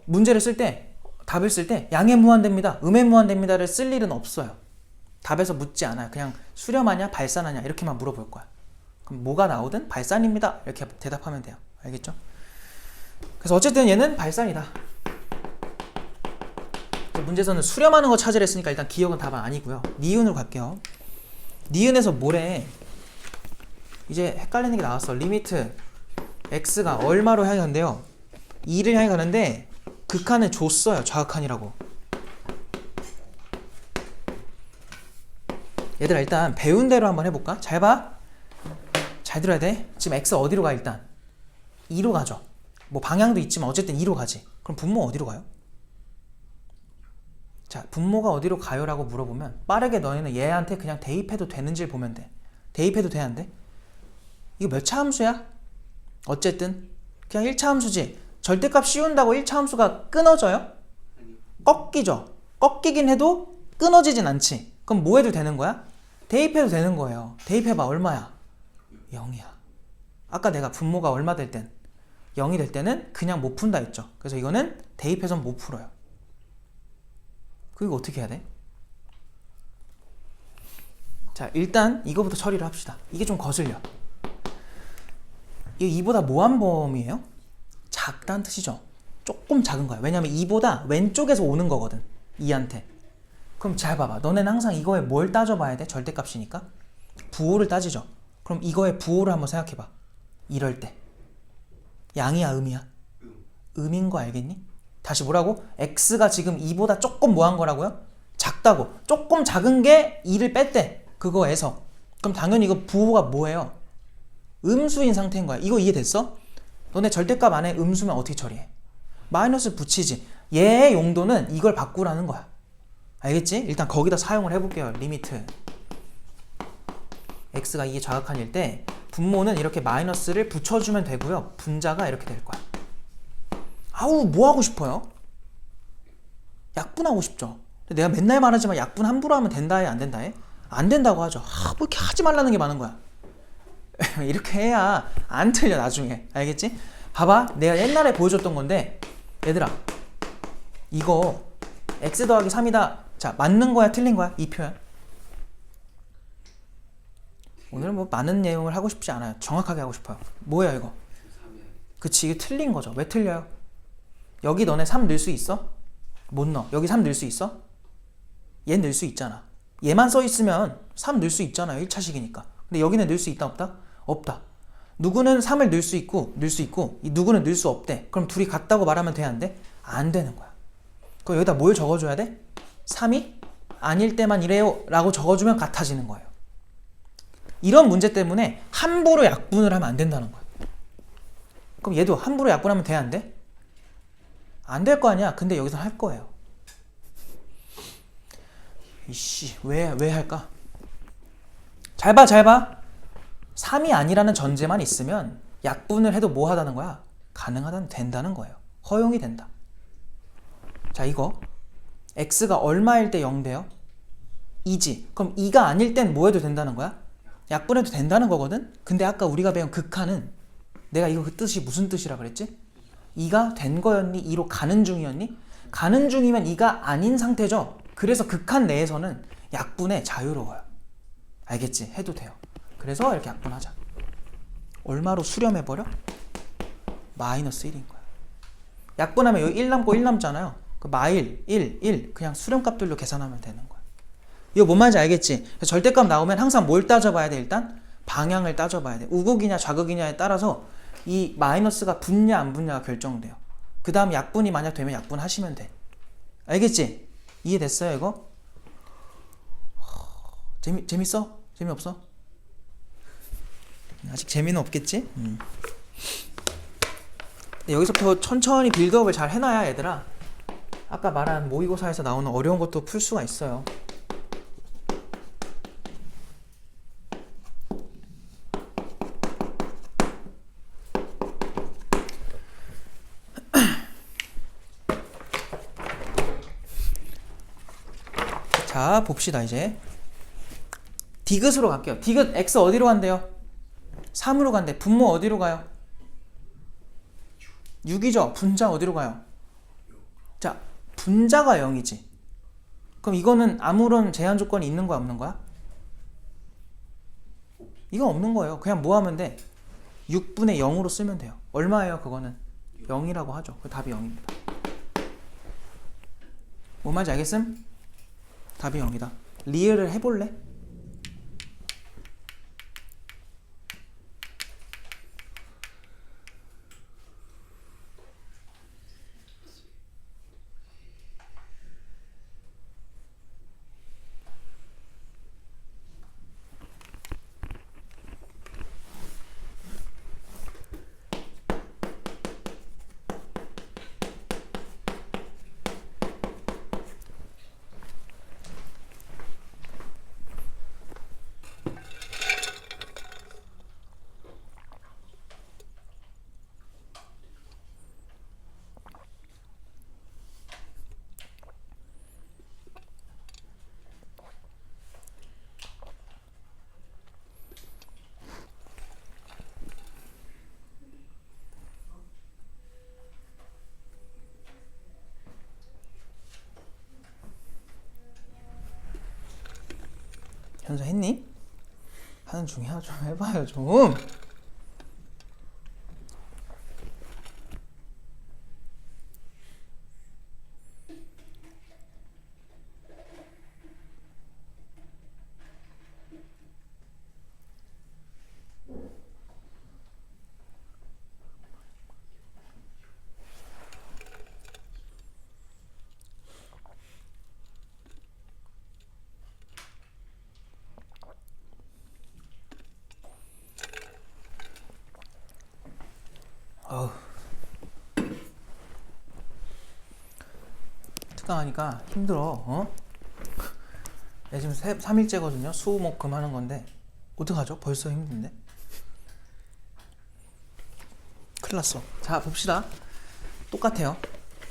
A: 문제를 쓸 때, 답을 쓸 때 양의 무한대입니다, 음의 무한대입니다를 쓸 일은 없어요. 답에서 묻지 않아요. 그냥 수렴하냐 발산하냐 이렇게만 물어볼 거야. 그럼 뭐가 나오든 발산입니다 이렇게 대답하면 돼요. 알겠죠? 그래서 어쨌든 얘는 발산이다. 문제에서는 수렴하는 거 찾으랬으니까 일단 기억은 답은 아니고요. 니은으로 갈게요. 니은에서 뭐래? 이제 헷갈리는 게 나왔어. 리미트 x가 얼마로 향해 가는데요? 2를 향해 가는데 극한을 줬어요. 좌극한이라고. 얘들아 일단 배운 대로 한번 해볼까? 잘 봐. 잘 들어야 돼. 지금 x 어디로 가? 일단 2로 가죠. 뭐 방향도 있지만 어쨌든 2로 가지. 그럼 분모 어디로 가요? 자, 분모가 어디로 가요? 라고 물어보면 빠르게 너희는 얘한테 그냥 대입해도 되는지를 보면 돼. 대입해도 돼, 안 돼? 이거 몇 차 함수야? 어쨌든 그냥 1차 함수지. 절대값 씌운다고 1차 함수가 끊어져요? 꺾이죠. 꺾이긴 해도 끊어지진 않지. 그럼 뭐 해도 되는 거야? 대입해도 되는 거예요. 대입해봐. 얼마야? 0이야. 아까 내가 분모가 얼마 될 땐 0이 될 때는 그냥 못 푼다 했죠. 그래서 이거는 대입해서는 못 풀어요. 그리고 어떻게 해야 돼? 자, 일단 이거부터 처리를 합시다. 이게 좀 거슬려. 이게 2보다 뭐한 범위예요? 작다는 뜻이죠. 조금 작은 거야. 왜냐면 2보다 왼쪽에서 오는 거거든. 2한테. 그럼 잘 봐봐. 너네는 항상 이거에 뭘 따져봐야 돼? 절대값이니까. 부호를 따지죠. 그럼 이거의 부호를 한번 생각해봐. 이럴 때. 양이야, 음이야? 음인 거 알겠니? 다시 뭐라고? x가 지금 2보다 조금 뭐한 거라고요? 작다고. 조금 작은 게 2를 뺐대. 그거에서. 그럼 당연히 이거 부호가 뭐예요? 음수인 상태인 거야. 이거 이해됐어? 너네 절대값 안에 음수면 어떻게 처리해? 마이너스 붙이지. 얘의 용도는 이걸 바꾸라는 거야. 알겠지? 일단 거기다 사용을 해볼게요. 리미트 x가 2의 좌극한일 때 분모는 이렇게 마이너스를 붙여주면 되고요. 분자가 이렇게 될 거야. 아우, 뭐 하고 싶어요? 약분하고 싶죠. 내가 맨날 말하지만 약분 함부로 하면 된다 해, 안 된다 해? 안 된다고 하죠. 뭐 이렇게 하지 말라는 게 많은 거야. 이렇게 해야 안 틀려 나중에. 알겠지? 봐봐. 내가 옛날에 보여줬던 건데 얘들아 이거 x 더하기 3이다. 자, 맞는 거야 틀린 거야? 이 표현. 오늘은 뭐 많은 내용을 하고 싶지 않아요. 정확하게 하고 싶어요. 뭐야 이거? 그치, 이게 틀린 거죠. 왜 틀려요? 여기 너네 3 넣을 수 있어? 못 넣어. 여기 3 넣을 수 있어? 얘 넣을 수 있잖아. 얘만 써 있으면 3 넣을 수 있잖아요. 1차식이니까. 근데 여기는 넣을 수 있다 없다? 없다. 누구는 3을 넣을 수 있고 이 누구는 넣을 수 없대. 그럼 둘이 같다고 말하면 돼, 안 돼? 안 되는 거야. 그럼 여기다 뭘 적어줘야 돼? 3이 아닐 때만 이래요 라고 적어주면 같아지는 거예요. 이런 문제 때문에 함부로 약분을 하면 안 된다는 거야. 그럼 얘도 함부로 약분하면 돼, 안 돼? 안 될 거 아니야. 근데 여기서 할 거예요. 이씨, 왜 할까? 잘 봐, 잘 봐. 3이 아니라는 전제만 있으면 약분을 해도 뭐 하다는 거야? 가능하다는, 된다는 거예요. 허용이 된다. 자, 이거 x가 얼마일 때 0 돼요? 2지. 그럼 2가 아닐 땐 뭐 해도 된다는 거야? 약분해도 된다는 거거든? 근데 아까 우리가 배운 극한은 내가 이거 그 뜻이 무슨 뜻이라 그랬지? 2가 된 거였니? 2로 가는 중이었니? 가는 중이면 2가 아닌 상태죠? 그래서 극한 내에서는 약분에 자유로워요. 알겠지? 해도 돼요. 그래서 이렇게 약분하자. 얼마로 수렴해버려? 마이너스 1인 거야. 약분하면 여기 1 남고 1 남잖아요. 그 마일 1 그냥 수렴값들로 계산하면 되는 거야. 이거 뭔 말인지 알겠지? 절대값 나오면 항상 뭘 따져봐야 돼? 일단 방향을 따져봐야 돼. 우극이냐 좌극이냐에 따라서 이 마이너스가 붙냐 안 붙냐가 결정돼요. 그 다음 약분이 만약 되면 약분하시면 돼. 알겠지? 이해됐어요 이거? 재밌어? 재미없어? 아직 재미는 없겠지? 여기서부터 천천히 빌드업을 잘 해놔야 얘들아 아까 말한 모의고사에서 나오는 어려운 것도 풀 수가 있어요. 자 봅시다. 이제 디귿으로 갈게요. 디귿 x 어디로 간대요? 3으로 간대. 분모 어디로 가요? 6이죠. 분자 어디로 가요? 자 분자가 0이지. 그럼 이거는 아무런 제한 조건이 있는 거야 없는 거야? 이건 없는 거예요. 그냥 뭐 하면 돼? 6분의 0으로 쓰면 돼요. 얼마예요 그거는? 0이라고 하죠. 그 답이 0입니다. 뭔 말인지 알겠음? 답이 0이다. 리을을 해볼래? 현서 했니? 하는 중이야. 좀 해봐요 좀. 특강하니까 힘들어. 어? 내 지금 3일째거든요. 수, 목, 금 하는 건데 어떡하죠? 벌써 힘든데? 큰일 났어. 자 봅시다. 똑같아요.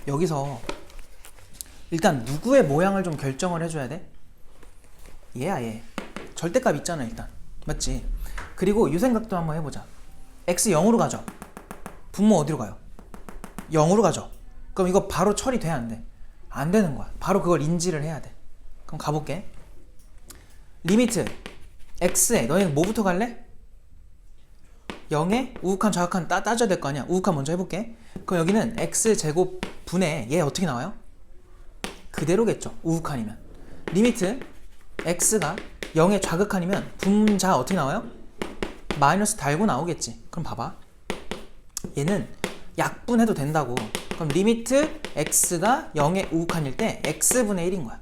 A: 여기서 일단 누구의 모양을 좀 결정을 해줘야 돼? 얘야 얘. 절대값 있잖아 일단. 맞지? 그리고 이 생각도 한번 해보자. x 0으로 가죠. 분모 어디로 가요? 0으로 가죠. 그럼 이거 바로 처리돼 안 돼? 안 되는 거야. 바로 그걸 인지를 해야 돼. 그럼 가볼게. 리미트 x에 너희는 뭐부터 갈래? 0에 우극한 좌극한 따져야 될 거 아니야. 우극한 먼저 해볼게. 그럼 여기는 x제곱 분의 얘 어떻게 나와요? 그대로겠죠. 우극한이면. 리미트 x가 0의 좌극한이면 분자 어떻게 나와요? 마이너스 달고 나오겠지. 그럼 봐봐. 얘는 약분해도 된다고. 그럼 리미트 x가 0의 우극한일 때 x분의 1인 거야.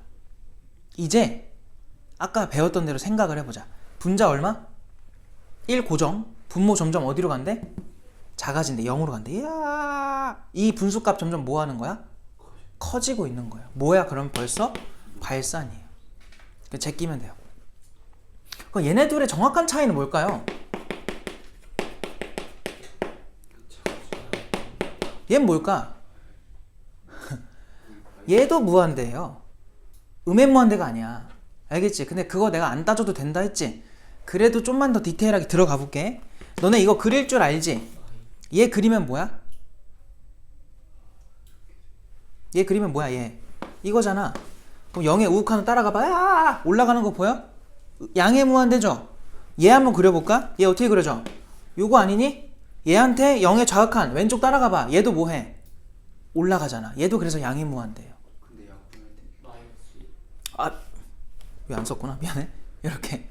A: 이제 아까 배웠던 대로 생각을 해보자. 분자 얼마? 1 고정. 분모 점점 어디로 간대? 작아진대. 0으로 간대. 이야, 이 분수값 점점 뭐 하는 거야? 커지고 있는 거야. 뭐야? 그럼 벌써 발산이에요. 제끼면 돼요. 그럼 얘네 둘의 정확한 차이는 뭘까요? 얘는 뭘까? 얘도 무한대예요. 음의 무한대가 아니야. 알겠지? 근데 그거 내가 안 따져도 된다 했지? 그래도 좀만 더 디테일하게 들어가 볼게. 너네 이거 그릴 줄 알지? 얘 그리면 뭐야? 얘 그리면 뭐야 얘? 이거잖아. 그럼 0의 우극한으로 따라가봐. 야! 올라가는 거 보여? 양의 무한대죠? 얘 한번 그려볼까? 얘 어떻게 그려져? 요거 아니니? 얘한테 0의 좌극한 왼쪽 따라가봐. 얘도 뭐해? 올라가잖아. 얘도 그래서 양의 무한대예요. 왜 안 썼구나. 미안해. 이렇게.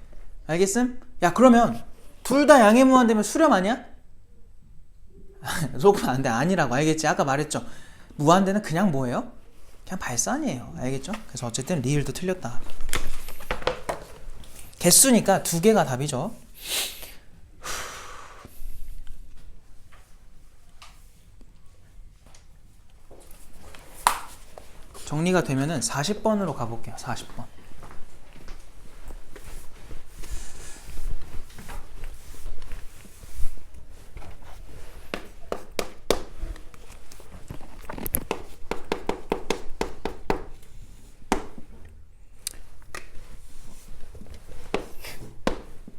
A: 알겠음? 야, 그러면 둘 다 양의 무한대면 수렴 아니야? 속으면 안 돼. 아니라고. 알겠지? 아까 말했죠. 무한대는 그냥 뭐예요? 그냥 발산이에요. 알겠죠? 그래서 어쨌든 리을도 틀렸다. 개수니까 두 개가 답이죠. 정리가 되면은 40번으로 가볼게요. 40번.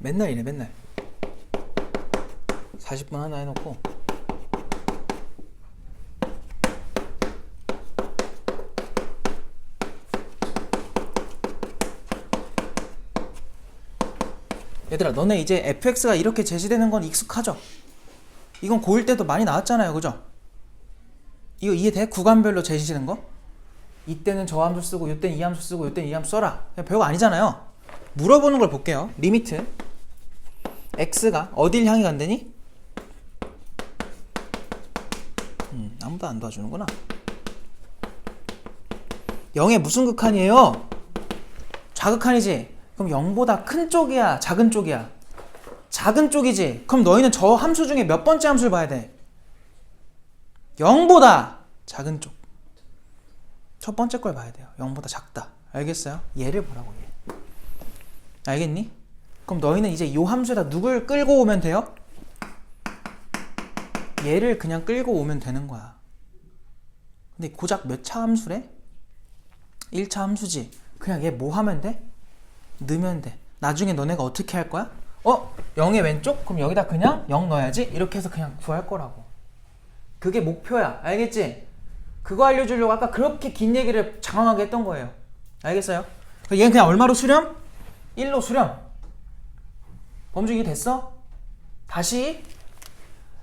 A: 맨날 이래, 맨날. 40번 하나 해놓고 얘들아, 너네 이제 fx가 이렇게 제시되는 건 익숙하죠? 이건 고1 때도 많이 나왔잖아요, 그죠? 이거 이해돼? 구간별로 제시되는 거? 이때는 저 함수 쓰고 이때는 이 함수 쓰고 이때는 이 함수 써라. 그냥 별거 아니잖아요. 물어보는 걸 볼게요. 리미트 x가 어딜 향해 간다니? 아무도 안 도와주는구나. 0의 무슨 극한이에요? 좌극한이지? 그럼 0보다 큰 쪽이야? 작은 쪽이야? 작은 쪽이지? 그럼 너희는 저 함수 중에 몇 번째 함수를 봐야 돼? 0보다 작은 쪽. 첫 번째 걸 봐야 돼요. 0보다 작다. 알겠어요? 얘를 보라고, 얘. 알겠니? 그럼 너희는 이제 이 함수에다 누굴 끌고 오면 돼요? 얘를 그냥 끌고 오면 되는 거야. 근데 고작 몇 차 함수래? 1차 함수지. 그냥 얘 뭐 하면 돼? 넣으면 돼. 나중에 너네가 어떻게 할 거야? 0의 왼쪽? 그럼 여기다 그냥 0 넣어야지? 이렇게 해서 그냥 구할 거라고. 그게 목표야. 알겠지? 그거 알려주려고 아까 그렇게 긴 얘기를 장황하게 했던 거예요. 알겠어요? 얘는 그냥 얼마로 수렴? 1로 수렴. 범주 이해됐어? 다시.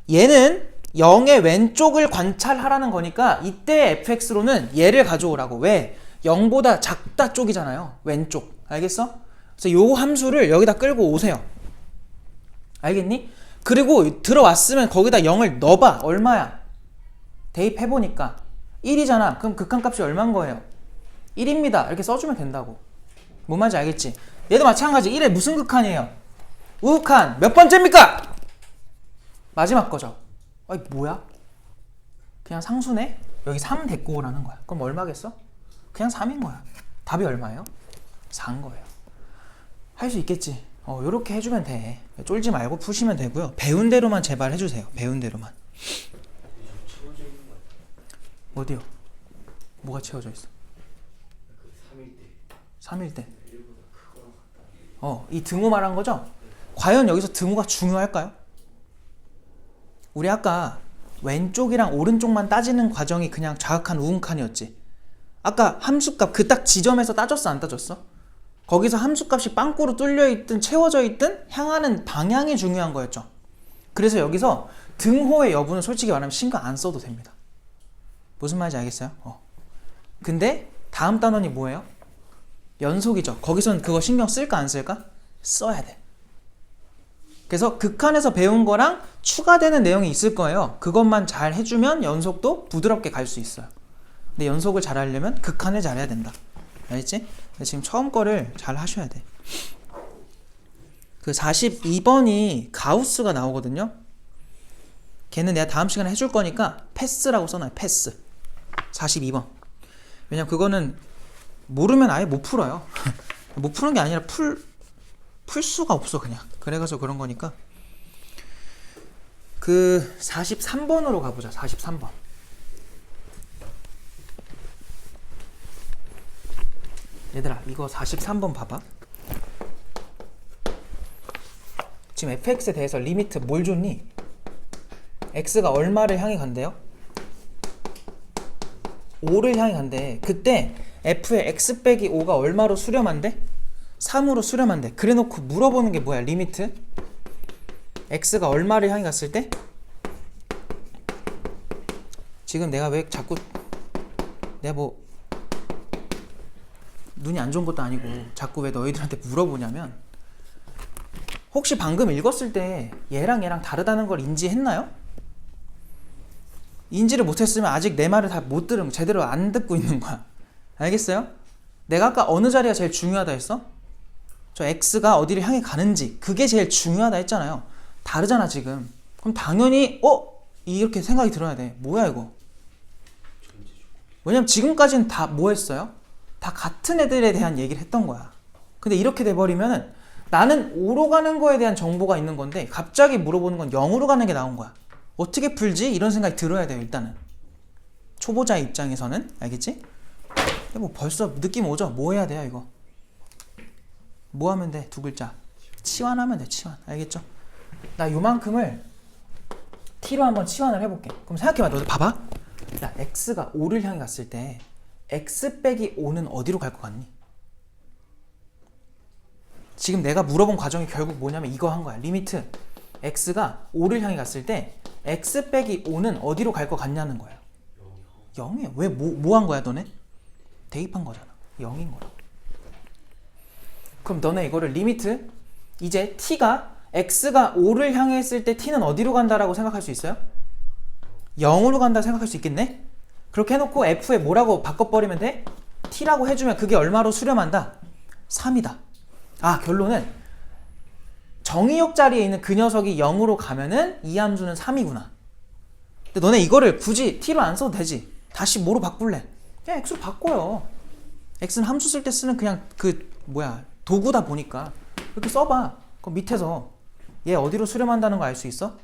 A: 얘는 0의 왼쪽을 관찰하라는 거니까 이때 fx로는 얘를 가져오라고. 왜? 0보다 작다 쪽이잖아요. 왼쪽. 알겠어? 그래서 요 함수를 여기다 끌고 오세요. 알겠니? 그리고 들어왔으면 거기다 0을 넣어봐. 얼마야? 대입해보니까 1이잖아. 그럼 극한값이 얼마인 거예요? 1입니다. 이렇게 써주면 된다고. 뭔 말인지 알겠지? 얘도 마찬가지. 1의 무슨 극한이에요? 우극한. 몇 번째입니까? 마지막 거죠. 아이 뭐야? 그냥 상수네? 여기 3 데리고 오라는 거야. 그럼 얼마겠어? 그냥 3인 거야. 답이 얼마예요? 4인 거예요. 할 수 있겠지? 요렇게 해주면 돼. 쫄지 말고 푸시면 되고요. 배운 대로만 제발 해주세요. 배운 대로만.
B: 채워져 있는 거 같아.
A: 어디요? 뭐가 채워져 있어?
B: 그 3일 때
A: 3일 때.
B: 1보다 크거나 같다.
A: 이 등호 말한 거죠? 과연 여기서 등호가 중요할까요? 우리 아까 왼쪽이랑 오른쪽만 따지는 과정이 그냥 좌극한 우극한이었지. 아까 함수값 그 딱 지점에서 따졌어, 안 따졌어? 거기서 함수값이 빵꾸로 뚫려 있든 채워져 있든 향하는 방향이 중요한 거였죠. 그래서 여기서 등호의 여부는 솔직히 말하면 신경 안 써도 됩니다. 무슨 말인지 알겠어요? 근데 다음 단원이 뭐예요? 연속이죠. 거기선 그거 신경 쓸까 안 쓸까? 써야 돼. 그래서 극한에서 배운 거랑 추가되는 내용이 있을 거예요. 그것만 잘 해주면 연속도 부드럽게 갈 수 있어요. 근데 연속을 잘 하려면 극한을 잘 해야 된다. 알겠지? 지금 처음 거를 잘 하셔야 돼. 그 42번이 가우스가 나오거든요. 걔는 내가 다음 시간에 해줄 거니까 패스라고 써놔요. 패스. 42번. 왜냐면 그거는 모르면 아예 못 풀어요. 못 푸는 게 아니라 풀 수가 없어 그냥. 그래가지고 그런 거니까. 그 43번으로 가보자. 43번. 얘들아 이거 43번 봐봐. 지금 fx에 대해서 리미트 뭘 줬니? x가 얼마를 향해 간대요? 5를 향해 간대. 그때 f의 x 빼기 5가 얼마로 수렴한대? 3으로 수렴한대. 그래놓고 물어보는 게 뭐야? 리미트 x가 얼마를 향해 갔을 때? 지금 내가 왜 자꾸 내가 뭐 눈이 안 좋은 것도 아니고 자꾸 왜 너희들한테 물어보냐면, 혹시 방금 읽었을 때 얘랑 다르다는 걸 인지했나요? 인지를 못했으면 아직 내 말을 다 못 들은, 제대로 안 듣고 있는 거야. 알겠어요? 내가 아까 어느 자리가 제일 중요하다 했어? 저 X가 어디를 향해 가는지, 그게 제일 중요하다 했잖아요. 다르잖아 지금. 그럼 당연히 이렇게 생각이 들어야 돼. 뭐야 이거? 왜냐면 지금까지는 다 뭐 했어요? 다 같은 애들에 대한 얘기를 했던 거야. 근데 이렇게 돼버리면은 나는 5로 가는 거에 대한 정보가 있는 건데 갑자기 물어보는 건 0으로 가는 게 나온 거야. 어떻게 풀지? 이런 생각이 들어야 돼요. 일단은 초보자의 입장에서는. 알겠지? 뭐 벌써 느낌 오죠? 뭐 해야 돼요 이거? 뭐 하면 돼? 두 글자 치환하면 돼. 치환. 알겠죠? 나 요만큼을 t로 한번 치환을 해볼게. 그럼 생각해봐. 너도 봐봐. 야, x가 5를 향해 갔을 때 x 빼기 5는 어디로 갈 것 같니? 지금 내가 물어본 과정이 결국 뭐냐면 이거 한 거야. 리미트 x가 5를 향해 갔을 때 x 빼기 5는 어디로 갈 것 같냐는 거야. 0이야. 왜 뭐 한 거야 너네? 대입한 거잖아. 0인 거야. 그럼 너네 이거를 리미트, 이제 t가 x가 5를 향해 했을 때 t는 어디로 간다라고 생각할 수 있어요? 0으로 간다 생각할 수 있겠네? 그렇게 해놓고 f에 뭐라고 바꿔버리면 돼? t라고 해주면 그게 얼마로 수렴한다? 3이다. 아, 결론은 정의역 자리에 있는 그 녀석이 0으로 가면은 이 함수는 3이구나. 근데 너네 이거를 굳이 t로 안 써도 되지. 다시 뭐로 바꿀래? 그냥 x로 바꿔요. x는 함수 쓸 때 쓰는 그냥 도구다 보니까 이렇게 써봐. 그럼 밑에서 얘 어디로 수렴한다는 거 알 수 있어?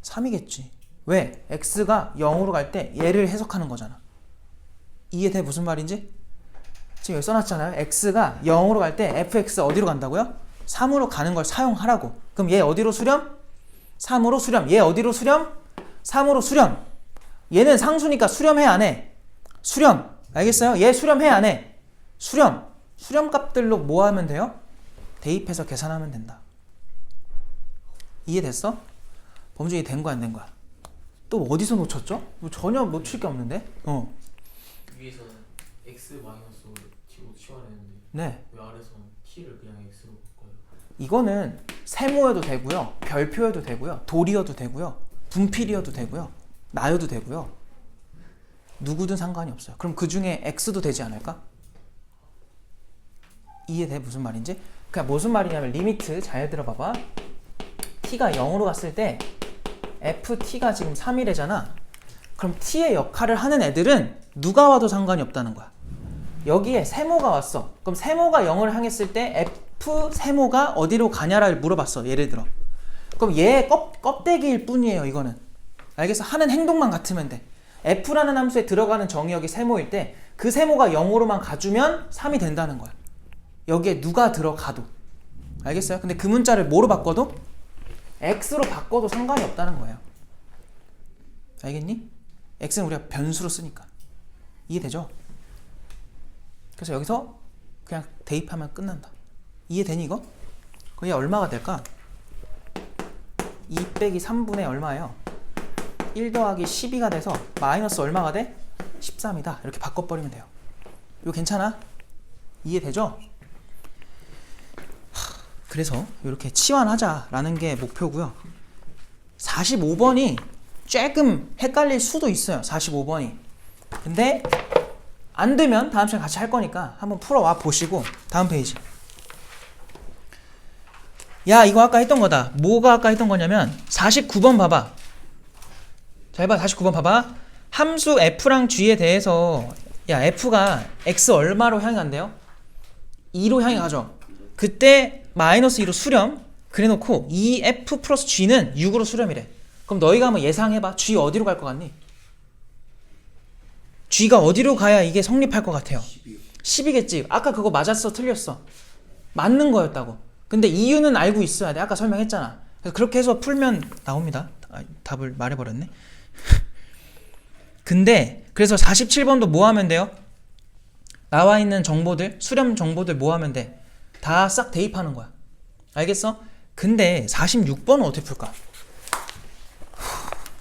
A: 3이겠지. 왜? x가 0으로 갈 때 얘를 해석하는 거잖아. 이해돼? 무슨 말인지? 지금 여기 써놨잖아요. x가 0으로 갈 때 fx 어디로 간다고요? 3으로 가는 걸 사용하라고. 그럼 얘 어디로 수렴? 3으로 수렴. 얘 어디로 수렴? 3으로 수렴. 얘는 상수니까 수렴해 안 해? 수렴. 알겠어요? 얘 수렴해 안 해? 수렴. 수렴 값들로 뭐 하면 돼요? 대입해서 계산하면 된다. 이해됐어? 범준이 된 거야 안 된 거야? 또 어디서 놓쳤죠? 뭐 전혀 놓칠 게 없는데?
B: 위에서는 x 마이너스 t로 치환했는데
A: 네.
B: 왜 아래서는 t를 그냥 x로 바꿔요?
A: 이거는 세모여도 되고요. 별표여도 되고요. 돌이어도 되고요. 분필이어도 되고요. 나여도 되고요. 누구든 상관이 없어요. 그럼 그 중에 x도 되지 않을까? 이해돼? 무슨 말인지? 그냥 무슨 말이냐면 리미트 잘 들어봐봐. t가 0으로 갔을 때 ft가 지금 3이래잖아. 그럼 t의 역할을 하는 애들은 누가 와도 상관이 없다는 거야. 여기에 세모가 왔어. 그럼 세모가 0을 향했을 때 f 세모가 어디로 가냐를 물어봤어. 예를 들어. 그럼 얘의 껍데기일 뿐이에요. 이거는. 알겠어? 하는 행동만 같으면 돼. f라는 함수에 들어가는 정의역이 세모일 때 그 세모가 0으로만 가주면 3이 된다는 거야. 여기에 누가 들어가도. 알겠어요? 근데 그 문자를 뭐로 바꿔도? x로 바꿔도 상관이 없다는 거예요. 알겠니? x는 우리가 변수로 쓰니까. 이해되죠? 그래서 여기서 그냥 대입하면 끝난다. 이해되니 이거? 그게 얼마가 될까? 2 빼기 3분의 얼마예요? 1 더하기 12가 돼서 마이너스 얼마가 돼? 13이다. 이렇게 바꿔버리면 돼요. 이거 괜찮아? 이해되죠? 그래서 이렇게 치환하자라는 게 목표고요. 45번이 조금 헷갈릴 수도 있어요. 45번이. 근데 안 되면 다음 시간에 같이 할 거니까 한번 풀어와 보시고 다음 페이지. 야, 이거 아까 했던 거다. 뭐가 아까 했던 거냐면 49번 봐봐. 잘 봐. 49번 봐봐. 함수 f랑 g에 대해서 야, f가 x 얼마로 향해 간대요? 2로 향해 가죠. 그때 마이너스 2로 수렴. 그래놓고 2f 플러스 g는 6으로 수렴이래. 그럼 너희가 한번 예상해봐. g 어디로 갈 것 같니? g가 어디로 가야 이게 성립할 것 같아요? 10이겠지. 아까 그거 맞았어? 틀렸어? 맞는 거였다고. 근데 이유는 알고 있어야 돼. 아까 설명했잖아. 그래서 그렇게 해서 풀면 나옵니다. 답을 말해버렸네. 근데 그래서 47번도 뭐 하면 돼요? 나와 있는 정보들, 수렴 정보들 뭐 하면 돼? 다 싹 대입하는 거야. 알겠어? 근데 46번은 어떻게 풀까?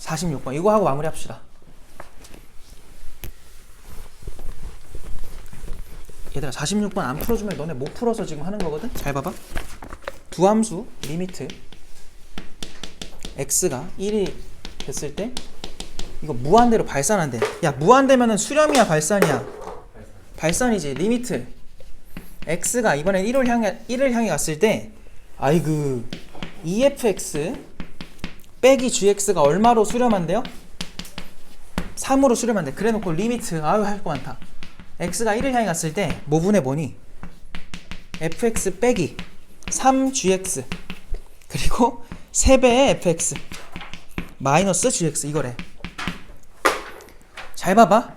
A: 46번 이거 하고 마무리합시다. 얘들아 46번 안 풀어주면 너네 못 풀어서 지금 하는 거거든? 잘 봐봐. 두 함수 리미트 x가 1이 됐을 때 이거 무한대로 발산한대. 야 무한대면은 수렴이야 발산이야? 발산이지. 리미트 x가 이번엔 1을 향해 갔을 때 아이고 efx 빼기 gx가 얼마로 수렴한대요? 3으로 수렴한대. 그래놓고 리미트 아유 할 거 많다. x가 1을 향해 갔을 때 뭐분의 뭐니? fx 빼기 3gx 그리고 3배의 fx 마이너스 gx 이거래. 잘 봐봐.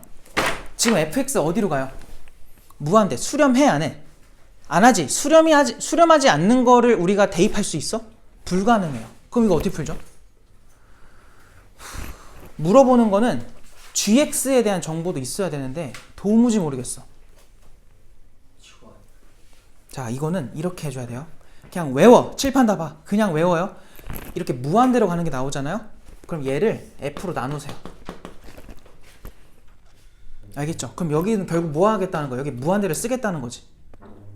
A: 지금 fx 어디로 가요? 무한대. 수렴해 안 해? 안 하지. 수렴하지 않는 거를 우리가 대입할 수 있어? 불가능해요. 그럼 이거 어떻게 풀죠? 물어보는 거는 gx에 대한 정보도 있어야 되는데 도무지 모르겠어. 자 이거는 이렇게 해줘야 돼요. 그냥 외워. 칠판 다 봐. 그냥 외워요. 이렇게 무한대로 가는 게 나오잖아요. 그럼 얘를 f로 나누세요. 알겠죠? 그럼 여기는 결국 뭐 하겠다는 거야? 여기 무한대를 쓰겠다는 거지.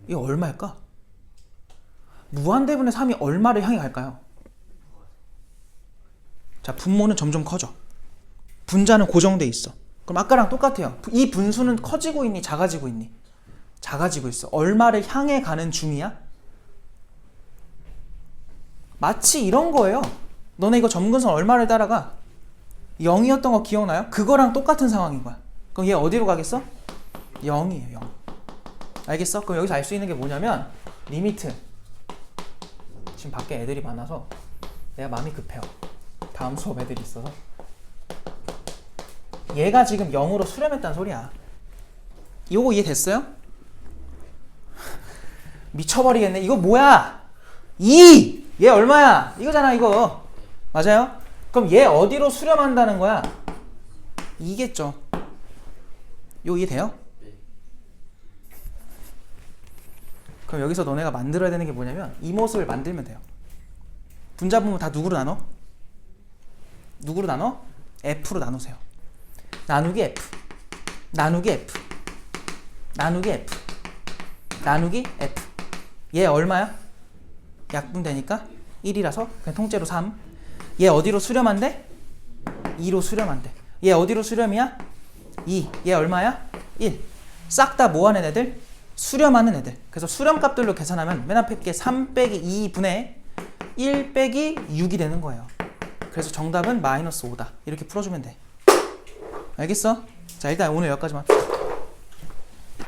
A: 이거 얼마일까? 무한대분의 3이 얼마를 향해 갈까요? 자 분모는 점점 커져. 분자는 고정돼 있어. 그럼 아까랑 똑같아요. 이 분수는 커지고 있니? 작아지고 있니? 작아지고 있어. 얼마를 향해 가는 중이야? 마치 이런 거예요. 너네 이거 점근선 얼마를 따라가? 0이었던 거 기억나요? 그거랑 똑같은 상황인 거야. 그럼 얘 어디로 가겠어? 0이에요. 0. 알겠어? 그럼 여기서 알 수 있는 게 뭐냐면 리미트. 지금 밖에 애들이 많아서 내가 마음이 급해요. 다음 수업 애들이 있어서. 얘가 지금 0으로 수렴했다는 소리야. 이거 이해됐어요? 미쳐버리겠네. 이거 뭐야? 2! 얘 얼마야? 이거잖아 이거. 맞아요? 그럼 얘 어디로 수렴한다는 거야? 2겠죠. 이거 이해돼요? 그럼 여기서 너네가 만들어야 되는 게 뭐냐면 이 모습을 만들면 돼요. 분자 부분 다 누구로 나눠? 누구로 나눠? f로 나누세요. 나누기 f 나누기 f 나누기 f 나누기 f. 얘 얼마야? 약분되니까 1이라서 그냥 통째로 3. 얘 어디로 수렴한대? 2로 수렴한대. 얘 어디로 수렴이야? 2. 얘 얼마야? 1. 싹 다 뭐 하는 애들? 수렴하는 애들. 그래서 수렴값들로 계산하면 맨 앞에 게 3 빼기 2분의 1 빼기 6이 되는 거예요. 그래서 정답은 마이너스 5다. 이렇게 풀어주면 돼. 알겠어? 자 일단 오늘 여기까지만 합시다.